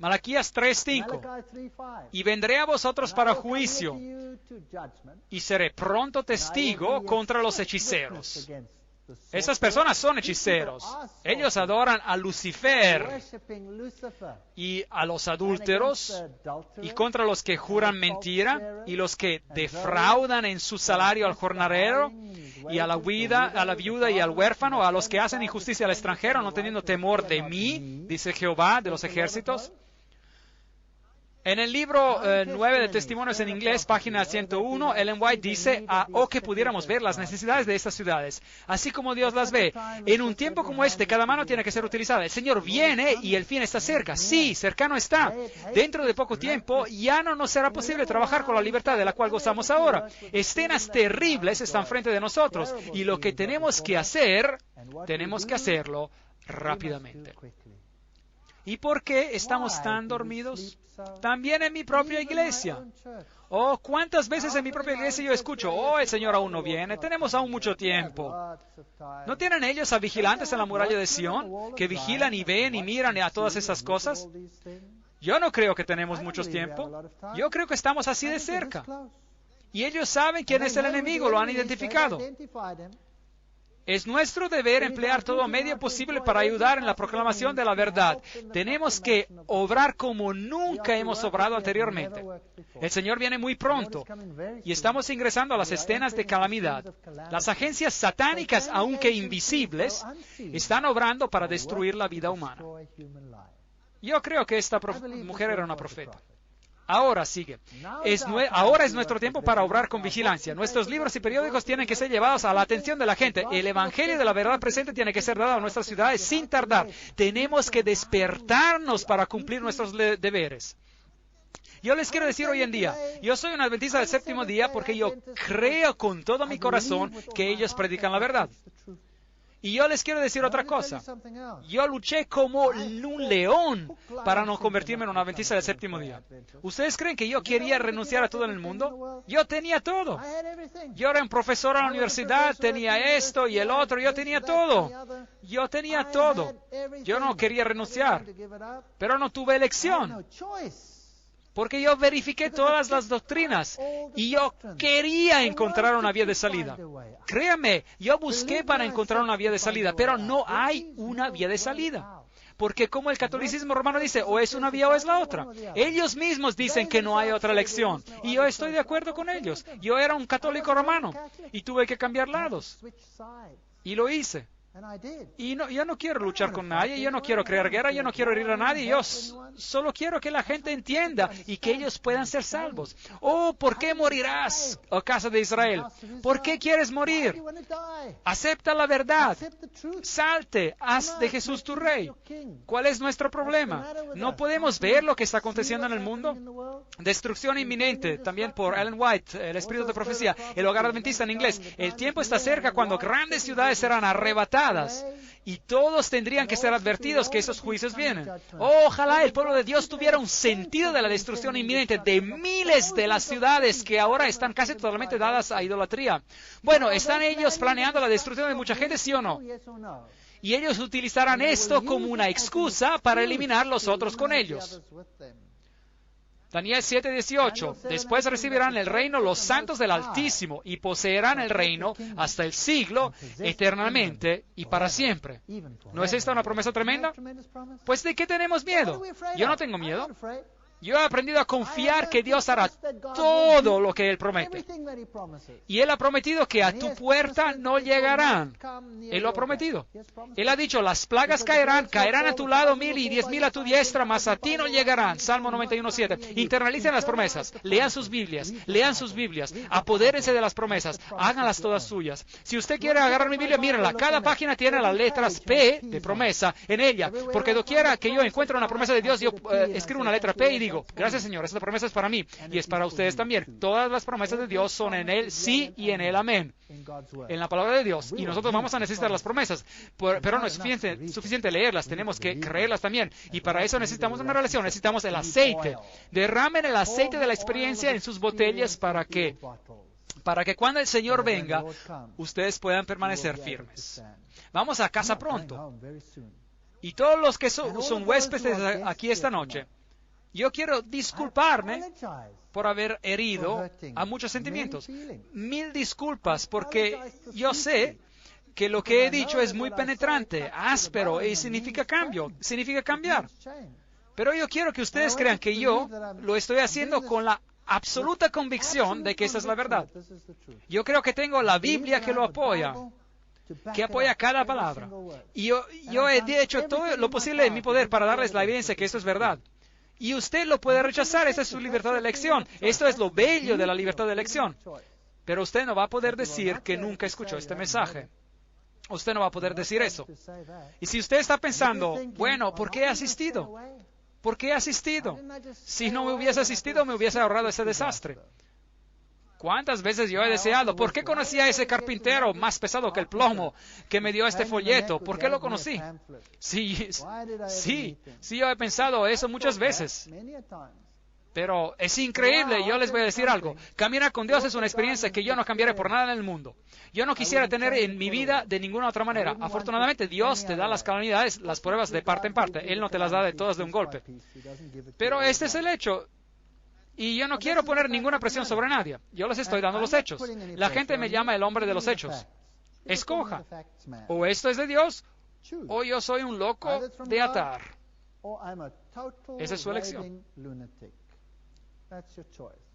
Malaquías 3:5. Y vendré a vosotros para juicio, y seré pronto testigo contra los hechiceros. Esas personas son hechiceros. Ellos adoran a Lucifer y a los adúlteros y contra los que juran mentira y los que defraudan en su salario al jornalero y a la viuda y al huérfano, a los que hacen injusticia al extranjero, no teniendo temor de mí, dice Jehová de los ejércitos. En el libro 9 de Testimonios en inglés, página 101, Ellen White dice: que pudiéramos ver las necesidades de estas ciudades, así como Dios las ve. En un tiempo como este, cada mano tiene que ser utilizada. El Señor viene y el fin está cerca. Sí, cercano está. Dentro de poco tiempo ya no nos será posible trabajar con la libertad de la cual gozamos ahora. Escenas terribles están frente de nosotros y lo que tenemos que hacerlo rápidamente. ¿Y por qué estamos tan dormidos? También en mi propia iglesia. ¿Cuántas veces en mi propia iglesia yo escucho: el Señor aún no viene, tenemos aún mucho tiempo? ¿No tienen ellos a vigilantes en la muralla de Sión que vigilan y ven y miran a todas esas cosas? Yo no creo que tenemos mucho tiempo. Yo creo que estamos así de cerca. Y ellos saben quién es el enemigo, lo han identificado. Es nuestro deber emplear todo medio posible para ayudar en la proclamación de la verdad. Tenemos que obrar como nunca hemos obrado anteriormente. El Señor viene muy pronto y estamos ingresando a las escenas de calamidad. Las agencias satánicas, aunque invisibles, están obrando para destruir la vida humana. Yo creo que esta mujer era una profeta. Ahora sigue. Ahora es nuestro tiempo para obrar con vigilancia. Nuestros libros y periódicos tienen que ser llevados a la atención de la gente. El Evangelio de la verdad presente tiene que ser dado a nuestras ciudades sin tardar. Tenemos que despertarnos para cumplir nuestros deberes. Yo les quiero decir hoy en día, yo soy un adventista del séptimo día porque yo creo con todo mi corazón que ellos predican la verdad. Y yo les quiero decir otra cosa. Yo luché como un león para no convertirme en un adventista del séptimo día. ¿Ustedes creen que yo quería renunciar a todo en el mundo? Yo tenía todo. Yo era un profesor en la universidad, tenía esto y el otro, yo tenía todo. Yo tenía todo. Yo no quería renunciar, pero no tuve elección. porque yo verifiqué todas las doctrinas y yo quería encontrar una vía de salida. Créame, yo busqué para encontrar una vía de salida, pero no hay una vía de salida. Porque como el catolicismo romano dice, o es una vía o es la otra. Ellos mismos dicen que no hay otra elección. Y yo estoy de acuerdo con ellos. Yo era un católico romano y tuve que cambiar lados. Y lo hice. Y yo no quiero luchar con nadie, yo no quiero crear guerra, yo no quiero herir a nadie, yo solo quiero que la gente entienda y que ellos puedan ser salvos. Oh, ¿por qué morirás, oh casa de Israel? ¿Por qué quieres morir? Acepta la verdad, salte, haz de Jesús tu rey. ¿Cuál es nuestro problema? ¿No podemos ver lo que está aconteciendo en el mundo? Destrucción inminente, también por Ellen White, el espíritu de profecía, el hogar adventista en inglés. El tiempo está cerca cuando grandes ciudades serán arrebatadas y todos tendrían que ser advertidos que esos juicios vienen. Ojalá el pueblo de Dios tuviera un sentido de la destrucción inminente de miles de las ciudades que ahora están casi totalmente dadas a idolatría. Bueno, ¿están ellos planeando la destrucción de mucha gente, sí o no? Y ellos utilizarán esto como una excusa para eliminar los otros con ellos. Daniel 7:18. Después recibirán el reino los santos del Altísimo y poseerán el reino hasta el siglo, eternamente y para siempre. ¿No es esta una promesa tremenda? Pues ¿de qué tenemos miedo? Yo no tengo miedo. Yo he aprendido a confiar que Dios hará todo lo que Él promete. Y Él ha prometido que a tu puerta no llegarán. Él lo ha prometido. Él ha dicho, las plagas caerán a tu lado 1,000 y 10,000 a tu diestra, mas a ti no llegarán. Salmo 91:7. Internalicen las promesas, lean sus Biblias, apodérense de las promesas, háganlas todas suyas. Si usted quiere agarrar mi Biblia, mírenla. Cada página tiene las letras P de promesa en ella, porque doquiera que yo encuentre una promesa de Dios, yo escribo una letra P y digo, gracias Señor, esta promesa es para mí y es para ustedes también. Todas las promesas de Dios son en Él sí y en Él amén. En la palabra de Dios. Y nosotros vamos a necesitar las promesas, pero no es suficiente leerlas, tenemos que creerlas también. Y para eso necesitamos una relación, necesitamos el aceite. Derramen el aceite de la experiencia en sus botellas para que cuando el Señor venga, ustedes puedan permanecer firmes. Vamos a casa pronto. Y todos los que son huéspedes aquí esta noche, yo quiero disculparme por haber herido a muchos sentimientos. 1000 disculpas, porque yo sé que lo que he dicho es muy penetrante, áspero, y significa cambio, significa cambiar. Pero yo quiero que ustedes crean que yo lo estoy haciendo con la absoluta convicción de que esa es la verdad. Yo creo que tengo la Biblia que lo apoya, que apoya cada palabra. Y yo he hecho todo lo posible en mi poder para darles la evidencia que esto es verdad. Y usted lo puede rechazar, esa es su libertad de elección. Esto es lo bello de la libertad de elección. Pero usted no va a poder decir que nunca escuchó este mensaje. Usted no va a poder decir eso. Y si usted está pensando, bueno, ¿por qué he asistido? ¿Por qué he asistido? Si no me hubiese asistido, me hubiese ahorrado ese desastre. ¿Cuántas veces yo he deseado? ¿Por qué conocí a ese carpintero más pesado que el plomo que me dio este folleto? ¿Por qué lo conocí? Sí, yo he pensado eso muchas veces. Pero es increíble, yo les voy a decir algo. Caminar con Dios es una experiencia que yo no cambiaré por nada en el mundo. Yo no quisiera tener en mi vida de ninguna otra manera. Afortunadamente, Dios te da las calamidades, las pruebas de parte en parte. Él no te las da de todas de un golpe. Pero este es el hecho. Y yo no quiero poner ninguna presión sobre nadie. Yo les estoy dando los hechos. La gente me llama el hombre de los hechos. Escoja. O esto es de Dios, o yo soy un loco de atar. Esa es su elección. That's your choice.